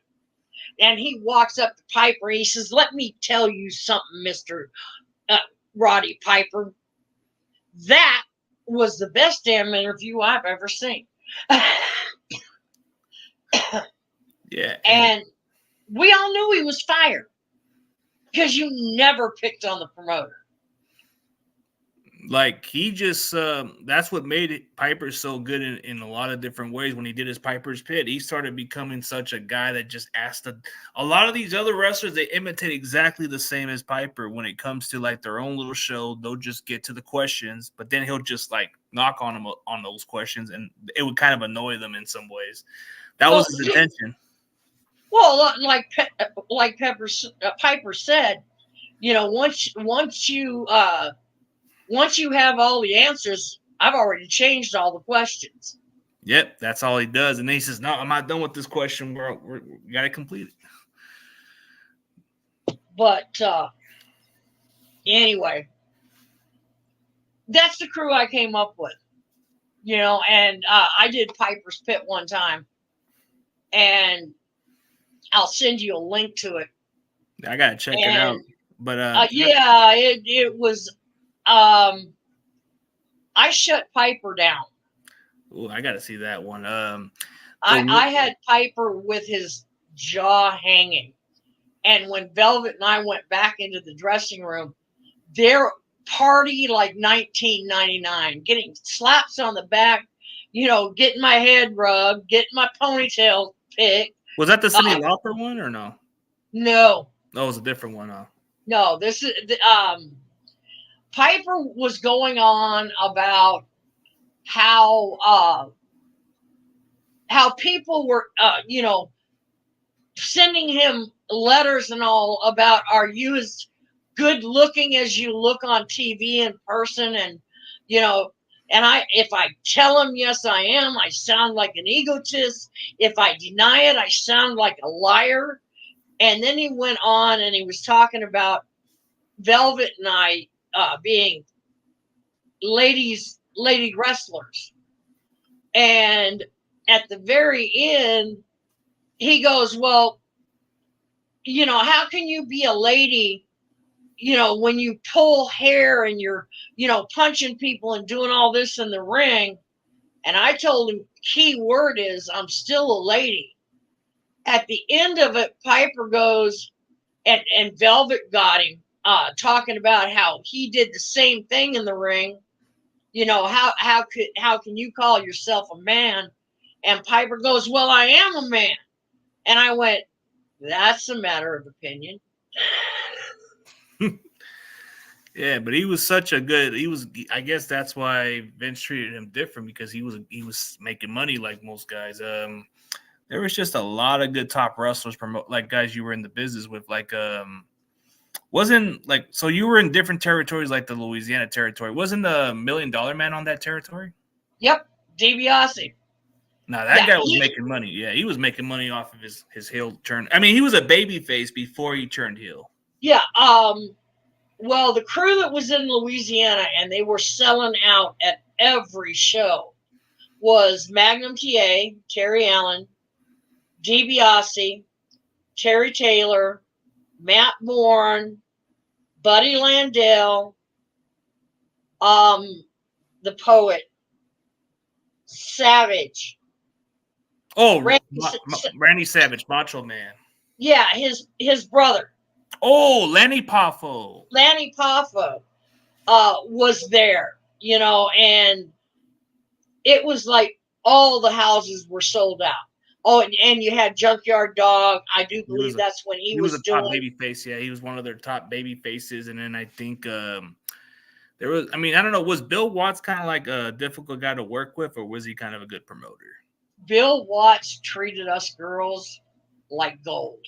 And he walks up to Piper. He says, "Let me tell you something, Mr. Roddy Piper. That was the best damn interview I've ever seen." Yeah. And we all knew he was fired because you never picked on the promoter. Like he just that's what made Piper so good in a lot of different ways. When he did his Piper's Pit, he started becoming such a guy that just asked a lot of these other wrestlers, they imitate exactly the same as Piper when it comes to like their own little show. They'll just get to the questions, but then he'll just like knock on them on those questions, and it would kind of annoy them in some ways. That was his intention. Well, like Piper said, once you have all the answers, I've already changed all the questions. Yep, that's all he does. And then he says, "No, I'm not done with this question. We got to complete it." But anyway, that's the crew I came up with, and I did Piper's Pit one time, and I'll send you a link to it. I gotta check it out. And But yeah, it was. I shut Piper down. ooh, I gotta see that one. I had Piper with his jaw hanging. And when Velvet and I went back into the dressing room, they're party like 1999, getting slaps on the back, getting my head rubbed, getting my ponytail picked. Was that the Cyndi Lauper one or no? No. That was a different one. No, this is Piper was going on about how people were sending him letters and all about, are you as good looking as you look on TV in person? And if I tell him yes I am, I sound like an egotist. If I deny it, I sound like a liar. And then he went on and he was talking about Velvet and I being lady wrestlers. And at the very end, he goes, well, how can you be a lady, when you pull hair and you're, punching people and doing all this in the ring? And I told him, key word is, I'm still a lady. At the end of it, Piper goes, and Velvet got him talking about how he did the same thing in the ring. How can you call yourself a man? And Piper goes, well, I am a man. And I went, that's a matter of opinion. Yeah, but he was such a good. I guess that's why Vince treated him different, because he was making money like most guys. There was just a lot of good top wrestlers, like guys you were in the business with, like wasn't like, so you were in different territories, like the Louisiana territory. Wasn't the $1 Million Man on that territory? Yep, DiBiase. No, that guy was making money. Yeah, he was making money off of his heel turn. I mean, he was a baby face before he turned heel. Yeah. Well, the crew that was in Louisiana and they were selling out at every show was Magnum TA, Terry Allen, DiBiase, Terry Taylor, Matt Bourne, Buddy Landell, the Poet, Savage. Oh, Randy Savage, Macho Man. Yeah, his brother. Oh, Lanny Poffo. Lanny Poffo was there, and it was like all the houses were sold out. Oh, and you had Junkyard Dog. I do believe that's when he was a doing top baby face. Yeah, he was one of their top baby faces. And then I think there was, I mean, I don't know, was Bill Watts kind of like a difficult guy to work with, or was he kind of a good promoter? Bill Watts treated us girls like gold.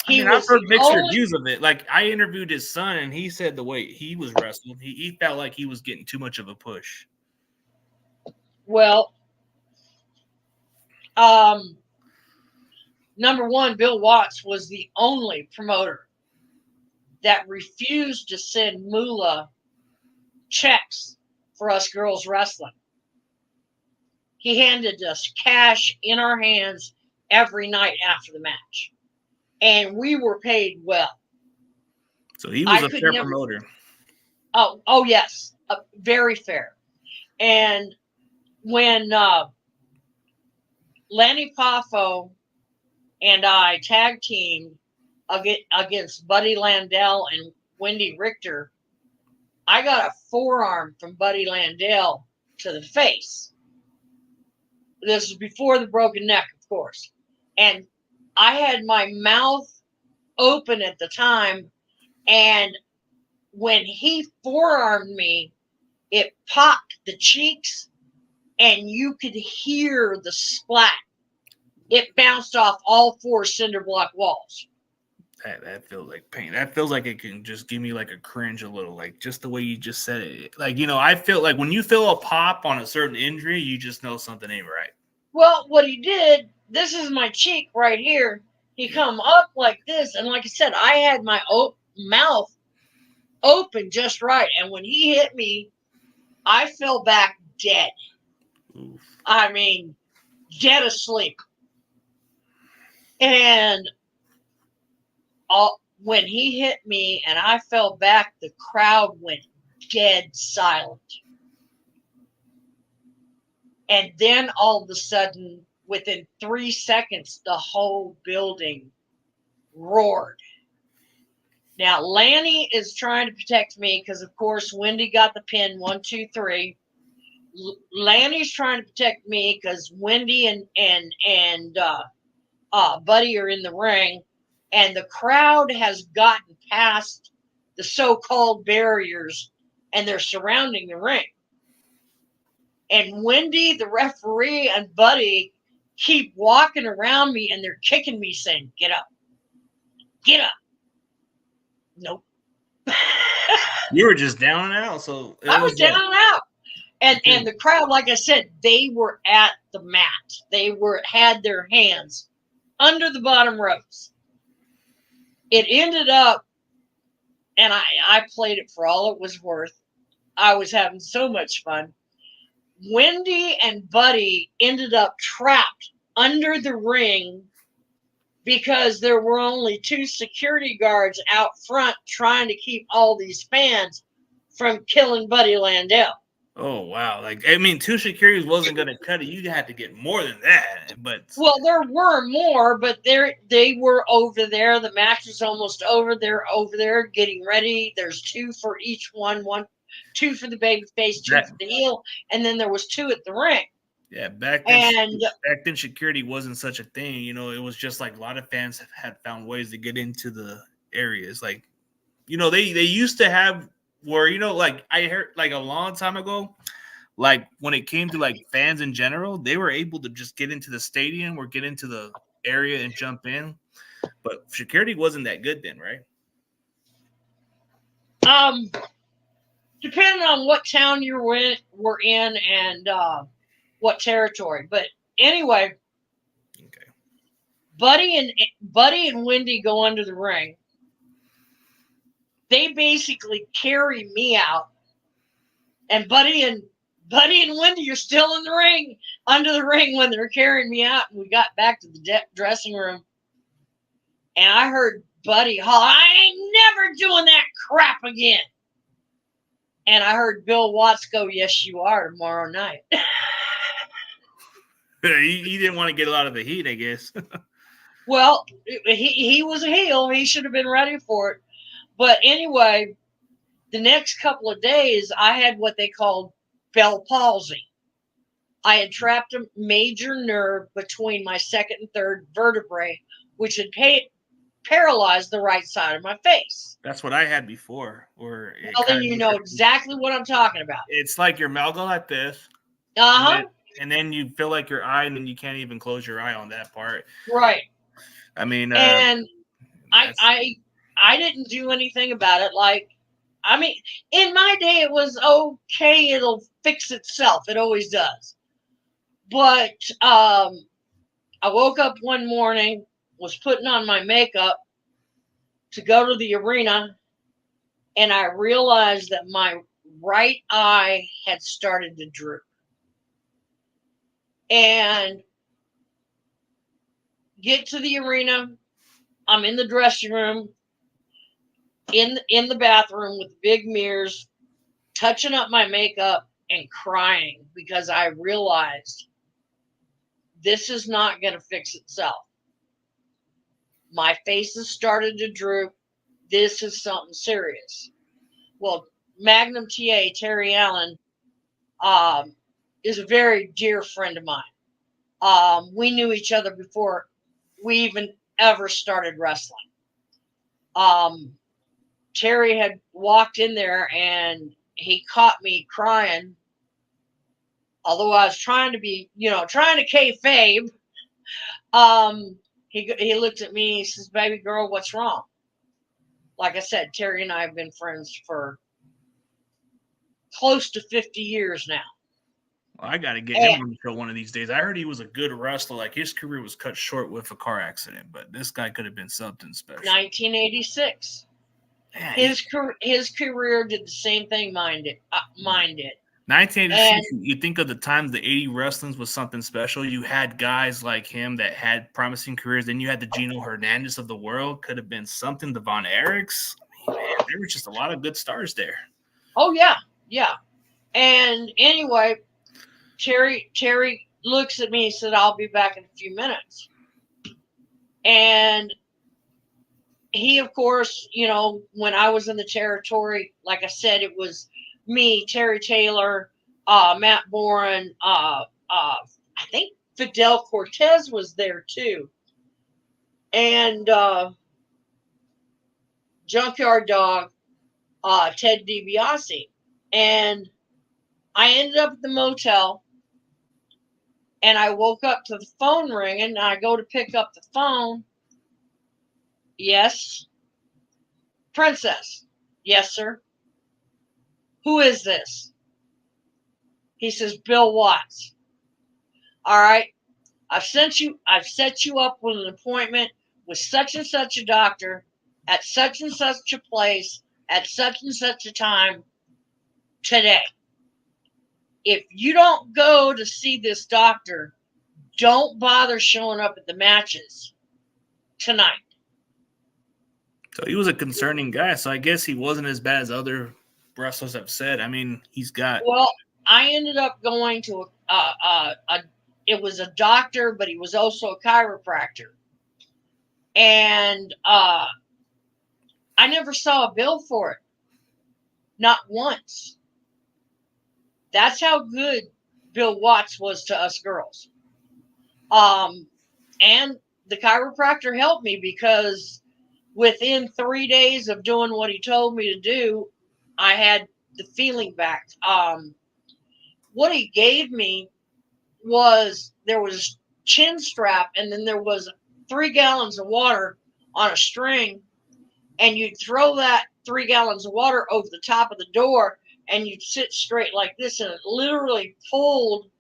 I've heard mixed reviews of it. Like, I interviewed his son, and he said the way he was wrestling, he felt like he was getting too much of a push. Well, number one, Bill Watts was the only promoter that refused to send Moolah checks for us girls wrestling. He handed us cash in our hands every night after the match. And we were paid well. So he was a fair promoter. Oh yes, very fair. And when Lanny Poffo and I tag teamed against Buddy Landell and Wendy Richter, I got a forearm from Buddy Landell to the face. This was before the broken neck, of course. And I had my mouth open at the time, and when he forearmed me, it popped the cheeks, and you could hear the splat it bounced off all 4 cinder block walls. That feels like pain. That feels like it can just give me like a cringe a little, like just the way you just said it. Like, I feel like when you feel a pop on a certain injury, you just know something ain't right. Well, what he did, this is my cheek right here. He come up like this, and like I said, I had my mouth open just right, and when he hit me, I fell back dead. Oof. I mean, dead asleep. And when he hit me and I fell back, the crowd went dead silent. And then all of a sudden, within 3 seconds, the whole building roared. Now, Lanny is trying to protect me because, of course, Wendy got the pin 1, 2, 3. Lanny's trying to protect me because Wendy and Buddy are in the ring, and the crowd has gotten past the so-called barriers, and they're surrounding the ring. And Wendy, the referee, and Buddy keep walking around me, and they're kicking me, saying, "Get up, get up." Nope. You were just down and out, so I was down and out. And the crowd, like I said, they were at the mat. They had their hands under the bottom ropes. It ended up, and I played it for all it was worth. I was having so much fun. Wendy and Buddy ended up trapped under the ring because there were only 2 security guards out front trying to keep all these fans from killing Buddy Landell. Oh, wow. Like, I mean, 2 securities wasn't going to cut it. You had to get more than that. But well, there were more, but they were over there. The match was almost over. They're over there getting ready. There's 2 for each one. 2 for the baby face, 2 for the heel, and then there was 2 at the ring. Yeah, back then security wasn't such a thing. It was just like a lot of fans had found ways to get into the areas. Like, they used to have where, like I heard like a long time ago, like when it came to like fans in general, they were able to just get into the stadium or get into the area and jump in. But security wasn't that good then, right? Depending on what town you were in and what territory. But anyway, okay. Buddy and Wendy go under the ring. They basically carry me out, and Buddy and Wendy are still in the ring, under the ring when they're carrying me out. And we got back to the dressing room, and I heard Buddy holler, "I ain't never doing that crap again." And I heard Bill Watts go, "Yes, you are, tomorrow night." He didn't want to get a lot of the heat, I guess. Well, he was a heel. He should have been ready for it. But anyway, the next couple of days, I had what they called Bell palsy. I had trapped a major nerve between my 2nd and 3rd vertebrae, which had paralyzed the right side of my face. That's what I had before. Well, then you know exactly what I'm talking about. It's like your mouth go like this. Uh-huh. And then you feel like your eye, and then you can't even close your eye on that part. Right. I mean, and I didn't do anything about it. Like, I mean, in my day, it was okay. It'll fix itself. It always does. But I woke up one morning, was putting on my makeup to go to the arena, and I realized that my right eye had started to droop. And get to the arena, I'm in the dressing room, in the bathroom with big mirrors, touching up my makeup and crying because I realized this is not going to fix itself. My face has started to droop. This is something serious. Well, Magnum TA, Terry Allen, is a very dear friend of mine. We knew each other before we even ever started wrestling. Terry had walked in there and he caught me crying. Although I was trying to be, trying to kayfabe, He looked at me. He says, "Baby girl, what's wrong?" Like I said, Terry and I have been friends for close to 50 years now. Well, I got to get him And on the show one of these days. I heard he was a good wrestler. Like his career was cut short with a car accident, but this guy could have been something special. 1986. Yeah, His career did the same thing mine did. Mine did. 1986. And You think of the times the 80 wrestlings was something special. You had guys like him that had promising careers. Then you had the Gino Hernandez of the world. Could have been something. The Von Erichs. I mean, man, there was just a lot of good stars there. oh yeah, yeah. And anyway, Terry looks at me and said, "I'll be back in a few minutes." And he, of course, when I was in the territory, like I said, it was me, Terry Taylor, Matt Boren, I think Fidel Cortez was there too, and Junkyard Dog, Ted DiBiase. And I ended up at the motel, and I woke up to the phone ringing, and I go to pick up the phone. Yes, Princess. Yes, sir. Who is this? He says, Bill Watts. All right. I've set you up with an appointment with such and such a doctor at such and such a place at such and such a time today. If you don't go to see this doctor, don't bother showing up at the matches tonight. So he was a concerning guy. So I guess he wasn't as bad as other wrestlers have said. I mean, he's got. Well, I ended up going to it was a doctor, but he was also a chiropractor. And I never saw a bill for it. Not once. That's how good Bill Watts was to us girls. And the chiropractor helped me because within 3 days of doing what he told me to do, I had the feeling back. What he gave me was there was chin strap, and then there was 3 gallons of water on a string, and you'd throw that 3 gallons of water over the top of the door, and you'd sit straight like this, and it literally pulled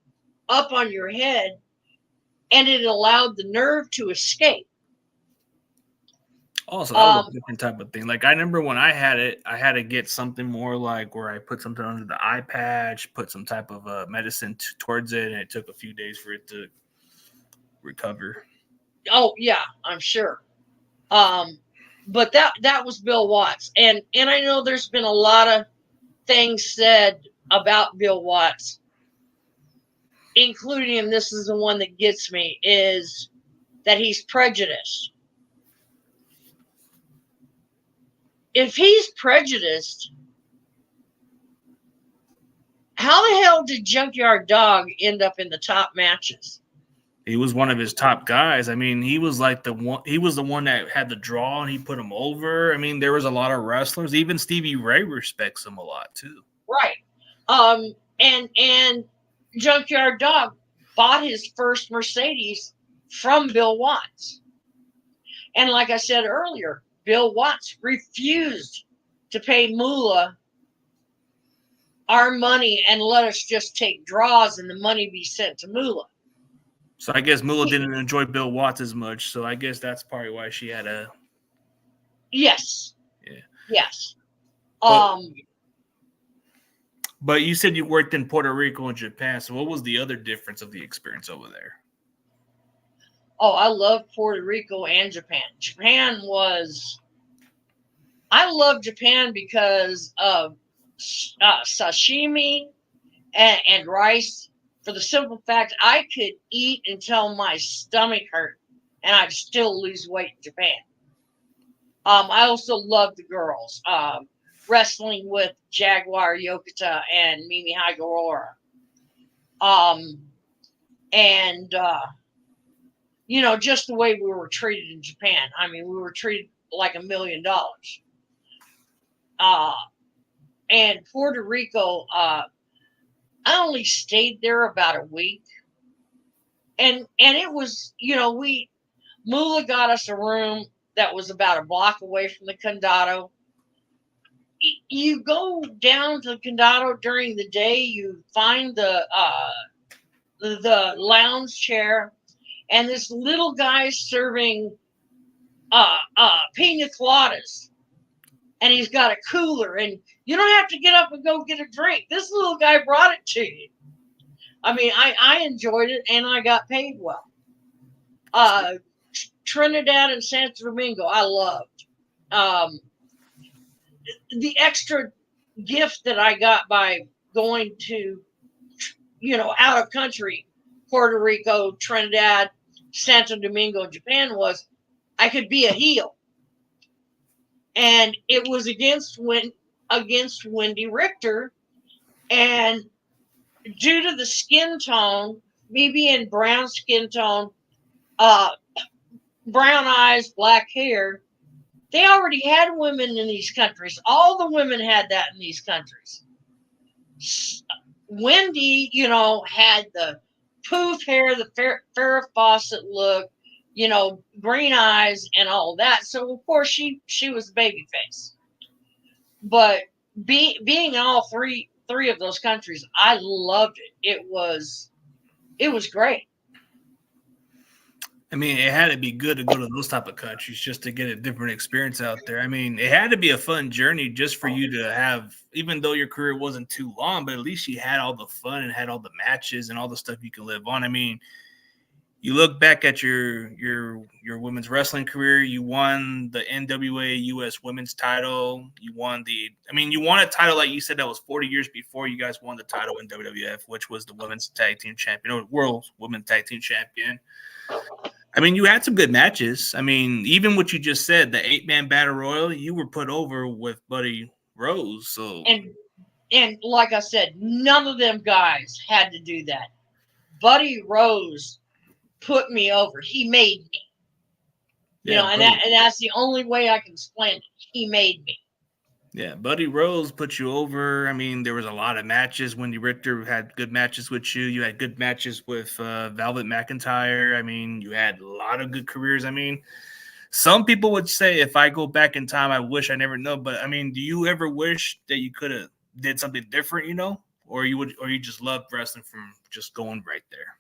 up on your head, and it allowed the nerve to escape. Also, that was a different type of thing. Like I remember when I had it, I had to get something more like where I put something under the eye patch, put some type of medicine towards it, and it took a few days for it to recover. Oh yeah, I'm sure. But that was Bill Watts, and I know there's been a lot of things said about Bill Watts, including, and this is the one that gets me, is that he's prejudiced. If he's prejudiced, how the hell did Junkyard Dog end up in the top matches? He was one of his top guys. I mean, he was like the one. He was the one that had the draw, and he put him over. I mean, there was a lot of wrestlers. Even Stevie Ray respects him a lot too. Right. And Junkyard Dog bought his first Mercedes from Bill Watts. And like I said earlier, Bill Watts refused to pay Moolah our money and let us just take draws and the money be sent to Moolah. So I guess Moolah didn't enjoy Bill Watts as much. So I guess that's probably why she had a. Yes. Yeah. Yes. But you said you worked in Puerto Rico and Japan. So what was the other difference of the experience over there? Oh, I love Puerto Rico and Japan. I love Japan because of sashimi and rice, for the simple fact I could eat until my stomach hurt and I'd still lose weight in Japan. I also love the girls. Wrestling with Jaguar Yokota and Mimi Higuera. And just the way we were treated in Japan. I mean, we were treated like $1 million. And Puerto Rico, I only stayed there about a week. and it was, Moolah got us a room that was about a block away from the Condado. You go down to the Condado during the day, you find the lounge chair, and this little guy serving pina coladas, and he's got a cooler, and you don't have to get up and go get a drink. This little guy brought it to you. I mean, I enjoyed it, and I got paid well. Trinidad and Santo Domingo, I loved. The extra gift that I got by going to, out of country, Puerto Rico, Trinidad, Santo Domingo, Japan, was I could be a heel. And it was against Wendy Richter. And due to the skin tone, me being brown skin tone, brown eyes, black hair, they already had women in these countries. All the women had that in these countries. Wendy, had the poof hair, the Farrah Fawcett look, green eyes and all that. So of course she was baby face. But being in all three of those countries, I loved it. It was great. I mean, it had to be good to go to those type of countries just to get a different experience out there. I mean, it had to be a fun journey just for you to have, even though your career wasn't too long, but at least you had all the fun and had all the matches and all the stuff you could live on. I mean, you look back at your women's wrestling career, you won the NWA US women's title. You won a title, like you said, that was 40 years before you guys won the title in WWF, which was the women's tag team champion, or world women's tag team champion. I mean, you had some good matches. I mean, even what you just said, the 8-man battle royal, you were put over with Buddy Rose. So and like I said, none of them guys had to do that. Buddy Rose put me over. He made me. And that's the only way I can explain it. He made me. Yeah, Buddy Rose put you over. I mean, there was a lot of matches. Wendy Richter had good matches with you. You had good matches with Velvet McIntyre. I mean, you had a lot of good careers. I mean, some people would say if I go back in time, I wish I never know. But I mean, do you ever wish that you could have did something different, or you just loved wrestling from just going right there?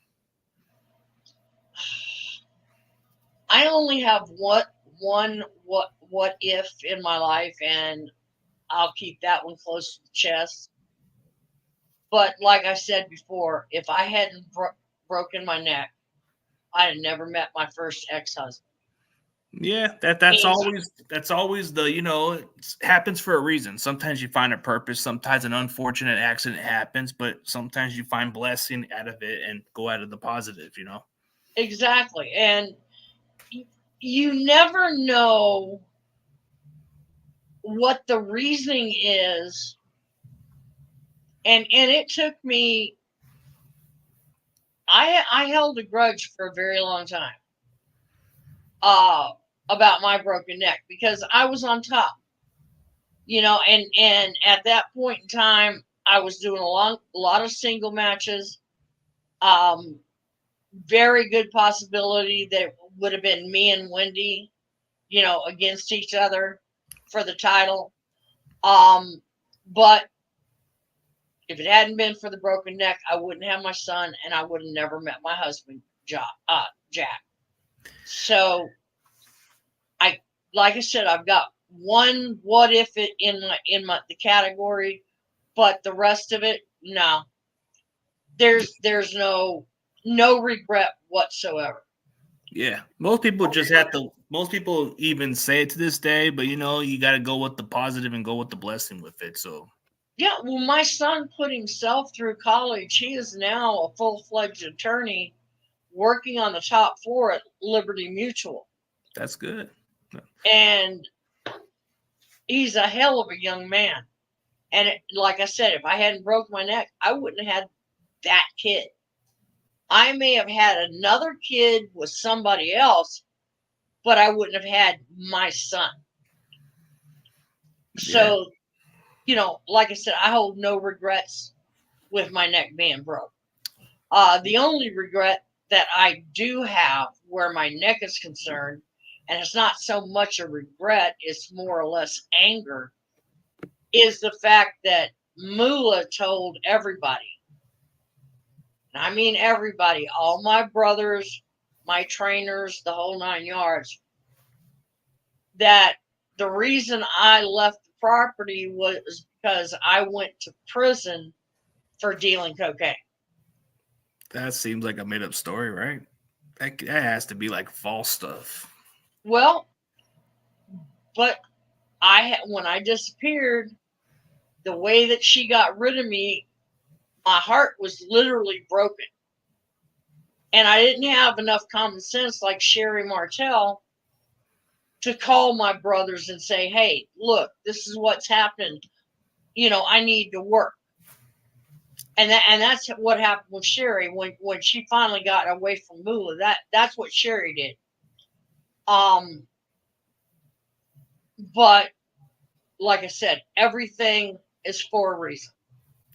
I only have what if in my life, and I'll keep that one close to the chest. But like I said before, if I hadn't broken my neck, I'd have never met my first ex-husband. Yeah, that's always the, it happens for a reason. Sometimes you find a purpose, sometimes an unfortunate accident happens, but sometimes you find blessing out of it and go out of the positive, Exactly. And you never know what the reasoning is. And it took me, I held a grudge for a very long time about my broken neck, because I was on top, and at that point in time, I was doing a lot of single matches. Very good possibility that would have been me and Wendy, against each other for the title. But if it hadn't been for the broken neck, I wouldn't have my son, and I would have never met my husband, Jack. So, like I said, I've got one what if it in the category, but the rest of it, no. There's no regret whatsoever. Yeah, most people even say it to this day, but you got to go with the positive and go with the blessing with it. So yeah, well, my son put himself through college. He is now a full-fledged attorney working on the top floor at Liberty Mutual. That's good. And he's a hell of a young man. And like I said, if I hadn't broke my neck, I wouldn't have had that kid. I may have had another kid with somebody else, but I wouldn't have had my son. So, like I said, I hold no regrets with my neck being broke. The only regret that I do have where my neck is concerned, and it's not so much a regret, it's more or less anger, is the fact that Moolah told everybody, and I mean everybody, all my brothers, my trainers, the whole 9 yards, that the reason I left the property was because I went to prison for dealing cocaine. That seems like a made up story, right? That has to be like false stuff. Well, but when I disappeared, the way that she got rid of me, my heart was literally broken. And I didn't have enough common sense like Sherry Martell to call my brothers and say, hey, look, this is what's happened. I need to work. And that's what happened with Sherry when she finally got away from Moolah. That's what Sherry did. But like I said, everything is for a reason.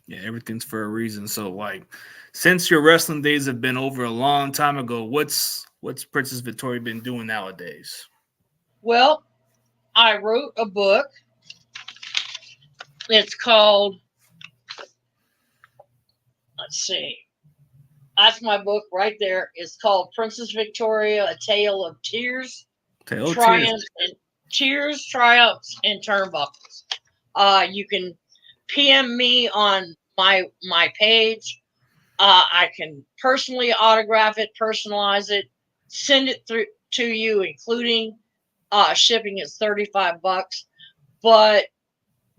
Yeah, everything's for a reason. So, like, since your wrestling days have been over a long time ago, what's Princess Victoria been doing nowadays? Well, I wrote a book. It's called, let's see, that's my book right there. It's called Princess Victoria: A Tale of Tears, Tears. Triumphs, and Turnbuckles. You can PM me on my page. I can personally autograph it, personalize it, send it through to you, including shipping. It's $35. But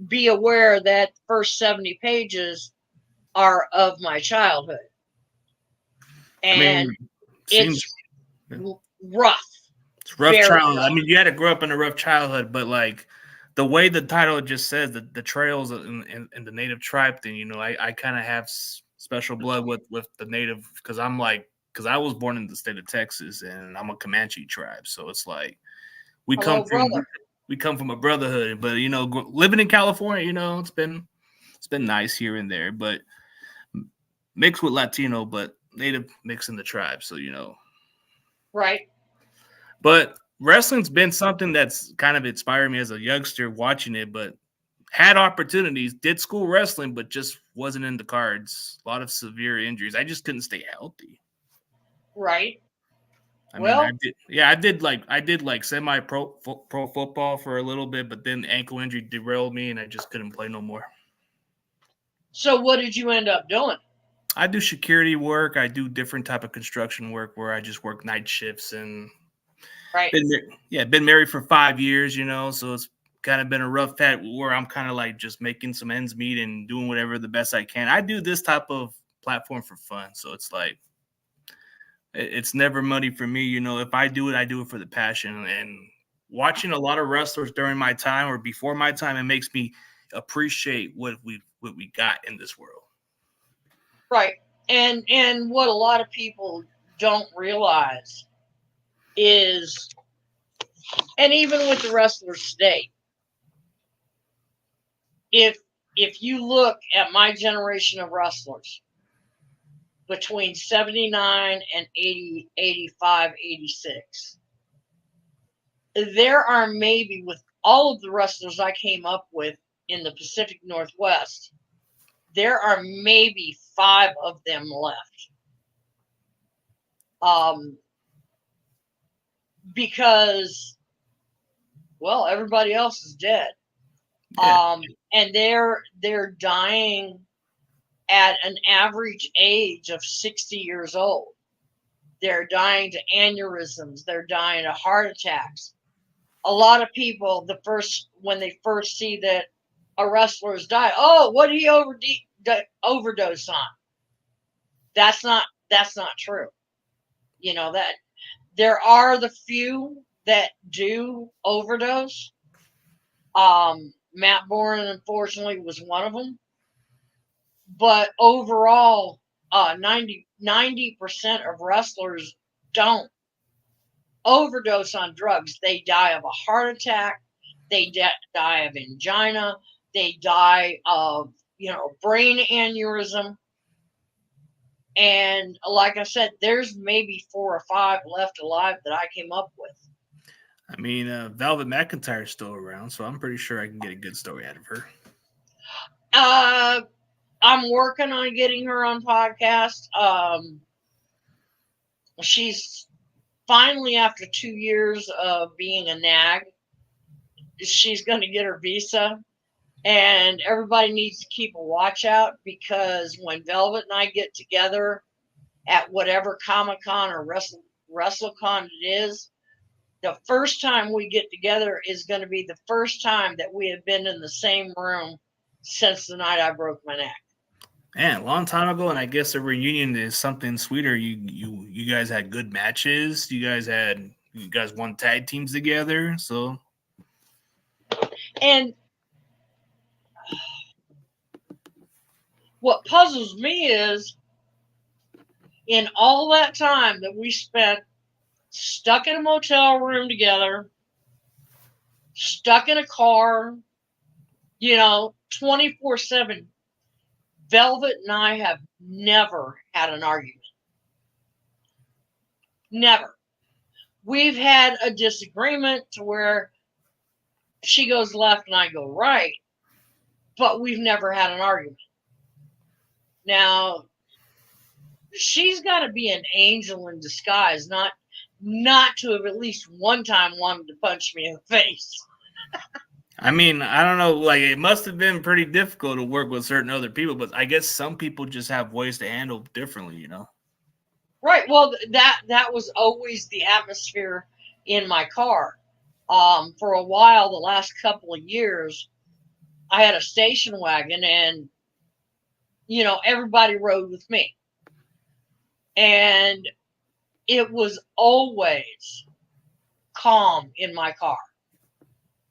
be aware that the first 70 pages are of my childhood, I mean, and seems it's rough. it's rough Very childhood. I rough. mean, you had to grow up in a rough childhood, but like the way the title just says, the trails in the native tribe thing, I kind of have special blood with the native because I was born in the state of Texas and I'm a Comanche tribe, so it's like we come Hello, from brother. we come from a brotherhood. But living in California, it's been nice here and there, but mixed with Latino, but native mixed in the tribe. So Right. but wrestling's been something that's kind of inspired me as a youngster watching it, but had opportunities, did school wrestling, but just wasn't in the cards. A lot of severe injuries. I just couldn't stay healthy. Right. I mean, Well, I did like semi pro football for a little bit, but then ankle injury derailed me, and I just couldn't play no more. so what did you end up doing? I do security work. I do different type of construction work where I just work night shifts and Right. been married for 5 years, so it's kind of been a rough patch where I'm kind of like just making some ends meet and doing whatever the best I can. I do this type of platform for fun, so it's like it's never money for me. If I do it for the passion. And watching a lot of wrestlers during my time or before my time, it makes me appreciate what we got in this world. Right. And what a lot of people don't realize is, and even with the wrestlers today, if you look at my generation of wrestlers between 79 and 80, 85, 86, there are maybe, with all of the wrestlers I came up with in the Pacific Northwest, there are maybe 5 of them left. Because, well, everybody else is dead. Yeah. And they're dying at an average age of 60 years old. They're dying to aneurysms. They're dying of heart attacks. A lot of people, when they first see that a wrestler's died, oh, what did he overdose on? That's not true. That there are the few that do overdose. Matt Bourne, unfortunately, was one of them. But overall, 90% of wrestlers don't overdose on drugs. They die of a heart attack. They die of angina. They die of, brain aneurysm. And like I said, there's maybe 4 or 5 left alive that I came up with. I mean, Velvet McIntyre's still around, so I'm pretty sure I can get a good story out of her. I'm working on getting her on podcast. She's finally, after 2 years of being a nag, she's going to get her visa. And everybody needs to keep a watch out, because when Velvet and I get together at whatever Comic-Con or WrestleCon it is, the first time we get together is going to be the first time that we have been in the same room since the night I broke my neck. Man, a long time ago, and I guess a reunion is something sweeter. You guys had good matches. You guys won tag teams together. So, and what puzzles me is, in all that time that we spent stuck in a motel room together, stuck in a car, 24/7, Velvet and I have never had an argument. Never. We've had a disagreement to where she goes left and I go right, but we've never had an argument. Now, she's got to be an angel in disguise, not to have at least one time wanted to punch me in the face. I mean, I don't know. Like, it must have been pretty difficult to work with certain other people, but I guess some people just have ways to handle differently, Right. Well, that was always the atmosphere in my car. For a while, the last couple of years, I had a station wagon, and everybody rode with me, and it was always calm in my car.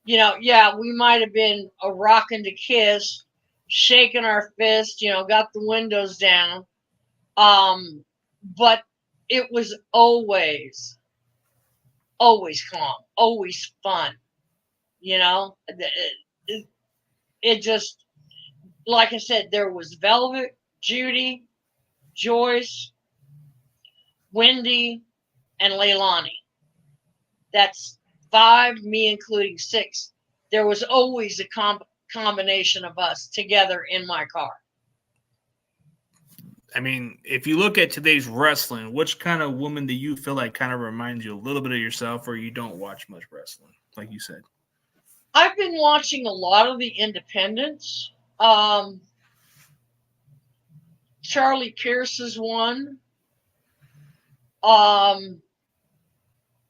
Yeah, we might have been a rockin' to kiss, shaking our fist, got the windows down. But it was always calm, always fun. It just, like I said, there was Velvet, Judy, Joyce, Wendy, and Leilani. That's 5, me including 6. There was always a combination of us together in my car. I mean, if you look at today's wrestling, which kind of woman do you feel like kind of reminds you a little bit of yourself, or you don't watch much wrestling, like you said? I've been watching a lot of the independents. Charlie Pierce is one.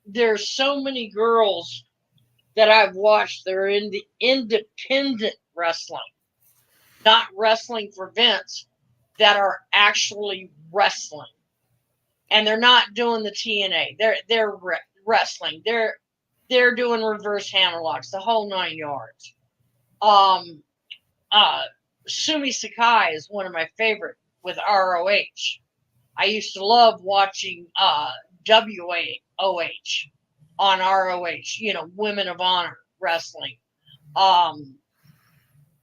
There's so many girls that I've watched that are in the independent wrestling, not wrestling for Vince, that are actually wrestling, and they're not doing the TNA. They're wrestling. They're doing reverse hammerlocks, the whole 9 yards. Sumi Sakai is one of my favorite with ROH. I used to love watching WOH on ROH, Women of Honor Wrestling.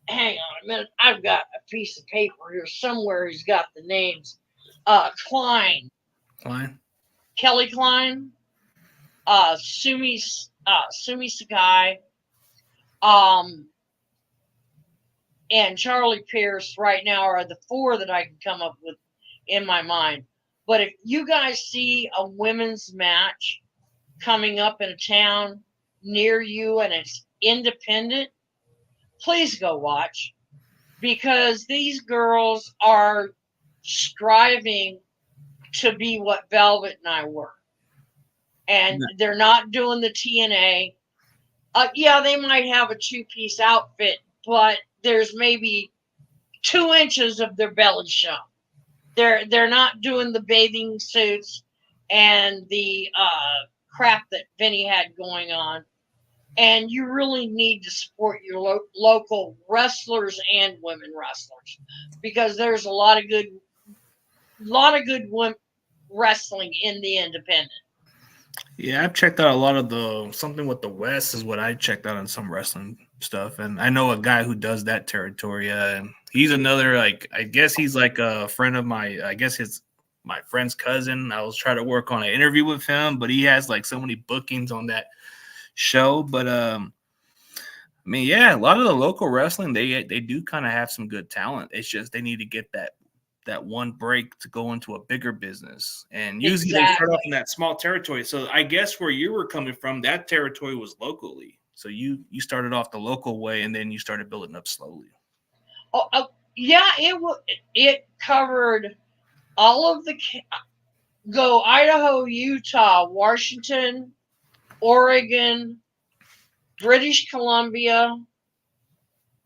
Hang on a minute. I've got a piece of paper here somewhere. He's got the names. Klein. Kelly Klein. Sumi Sakai. And Charlie Pierce right now are the 4 that I can come up with in my mind. But if you guys see a women's match coming up in a town near you and it's independent, please go watch, because these girls are striving to be what Velvet and I were. And they're not doing the TNA. Yeah, they might have a 2-piece outfit, but there's maybe 2 inches of their belly shown. They're not doing the bathing suits and the crap that Vinny had going on. And you really need to support your local wrestlers and women wrestlers, because there's a lot of good wrestling in the independent. Yeah, I've checked out a lot of something with the West is what I checked out on some wrestling stuff, and I know a guy who does that territory. And he's another, like, I guess he's like a friend of my. I guess my friend's cousin. I was trying to work on an interview with him, but he has like so many bookings on that show. But I mean, yeah, a lot of the local wrestling, they do kind of have some good talent. It's just they need to get that one break to go into a bigger business. And usually they start off Exactly. in that small territory. So I guess where you were coming from, that territory was locally. So you started off the local way and then you started building up slowly. Yeah, it covered all of go Idaho, Utah, Washington, Oregon, British Columbia,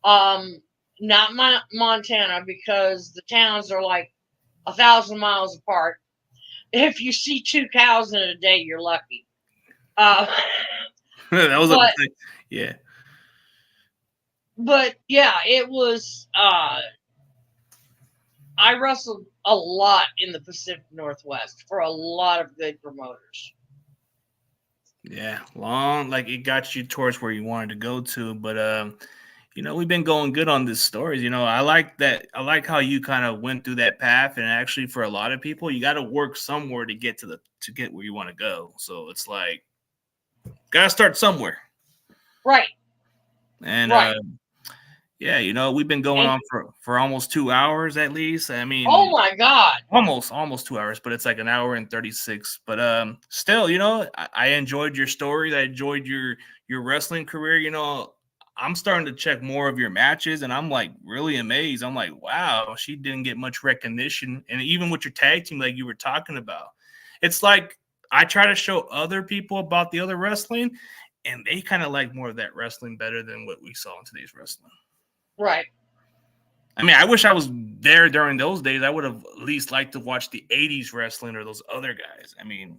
not Montana because the towns are like 1,000 miles apart. If you see two cows in a day, you're lucky. Uh, That was a but yeah. yeah, it was. I wrestled a lot in the Pacific Northwest for a lot of good promoters. Yeah, long like it got you towards where you wanted to go to, but we've been going good on this stories. I like that. I like how you kind of went through that path, and actually, for a lot of people, you got to work somewhere to get to get where you want to go. So it's like gotta start somewhere. Right. And Right. yeah, we've been going And on for almost 2 hours at least. I oh mean, my God. almost 2 hours, but it's like an hour and 36. But still, I enjoyed your stories. I enjoyed your wrestling career. I'm starting to check more of your matches, and I'm like really amazed. I'm like, wow, she didn't get much recognition, and even with your tag team, like you were talking about, it's like I try to show other people about the other wrestling, and they kind of like more of that wrestling better than what we saw in today's wrestling. Right. I mean, I wish I was there during those days. I would have at least liked to watch the 80s wrestling or those other guys. I mean,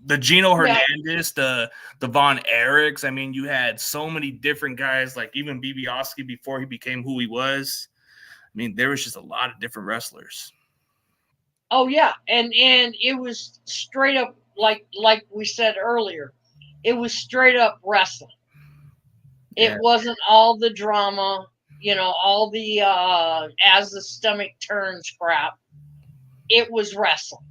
the Gino Yeah. Hernandez, the Von Erichs. I mean, you had so many different guys, like even Bibiowski before he became who he was. I mean, there was just a lot of different wrestlers. Oh yeah. And it was straight up like we said earlier. It was straight up wrestling. Yeah, It wasn't all the drama, all the as the stomach turns crap. It was wrestling.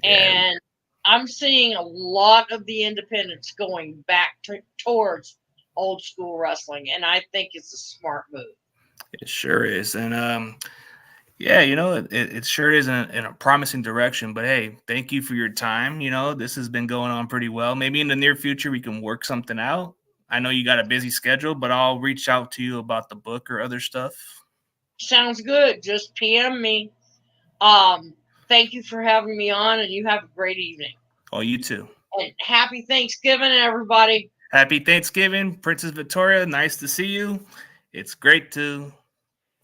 yeah, And I'm seeing a lot of the independents going back towards old school wrestling, and I think it's a smart move. it sure is. And yeah, it sure is in a promising direction. But hey, thank you for your time. This has been going on pretty well. Maybe in the near future we can work something out. I know you got a busy schedule, but I'll reach out to you about the book or other stuff. Sounds good. Just PM me. Um, Thank you for having me on, and you have a great evening. Oh, you too. And happy Thanksgiving, everybody. Happy Thanksgiving, Princess Victoria. Nice to see you. It's great to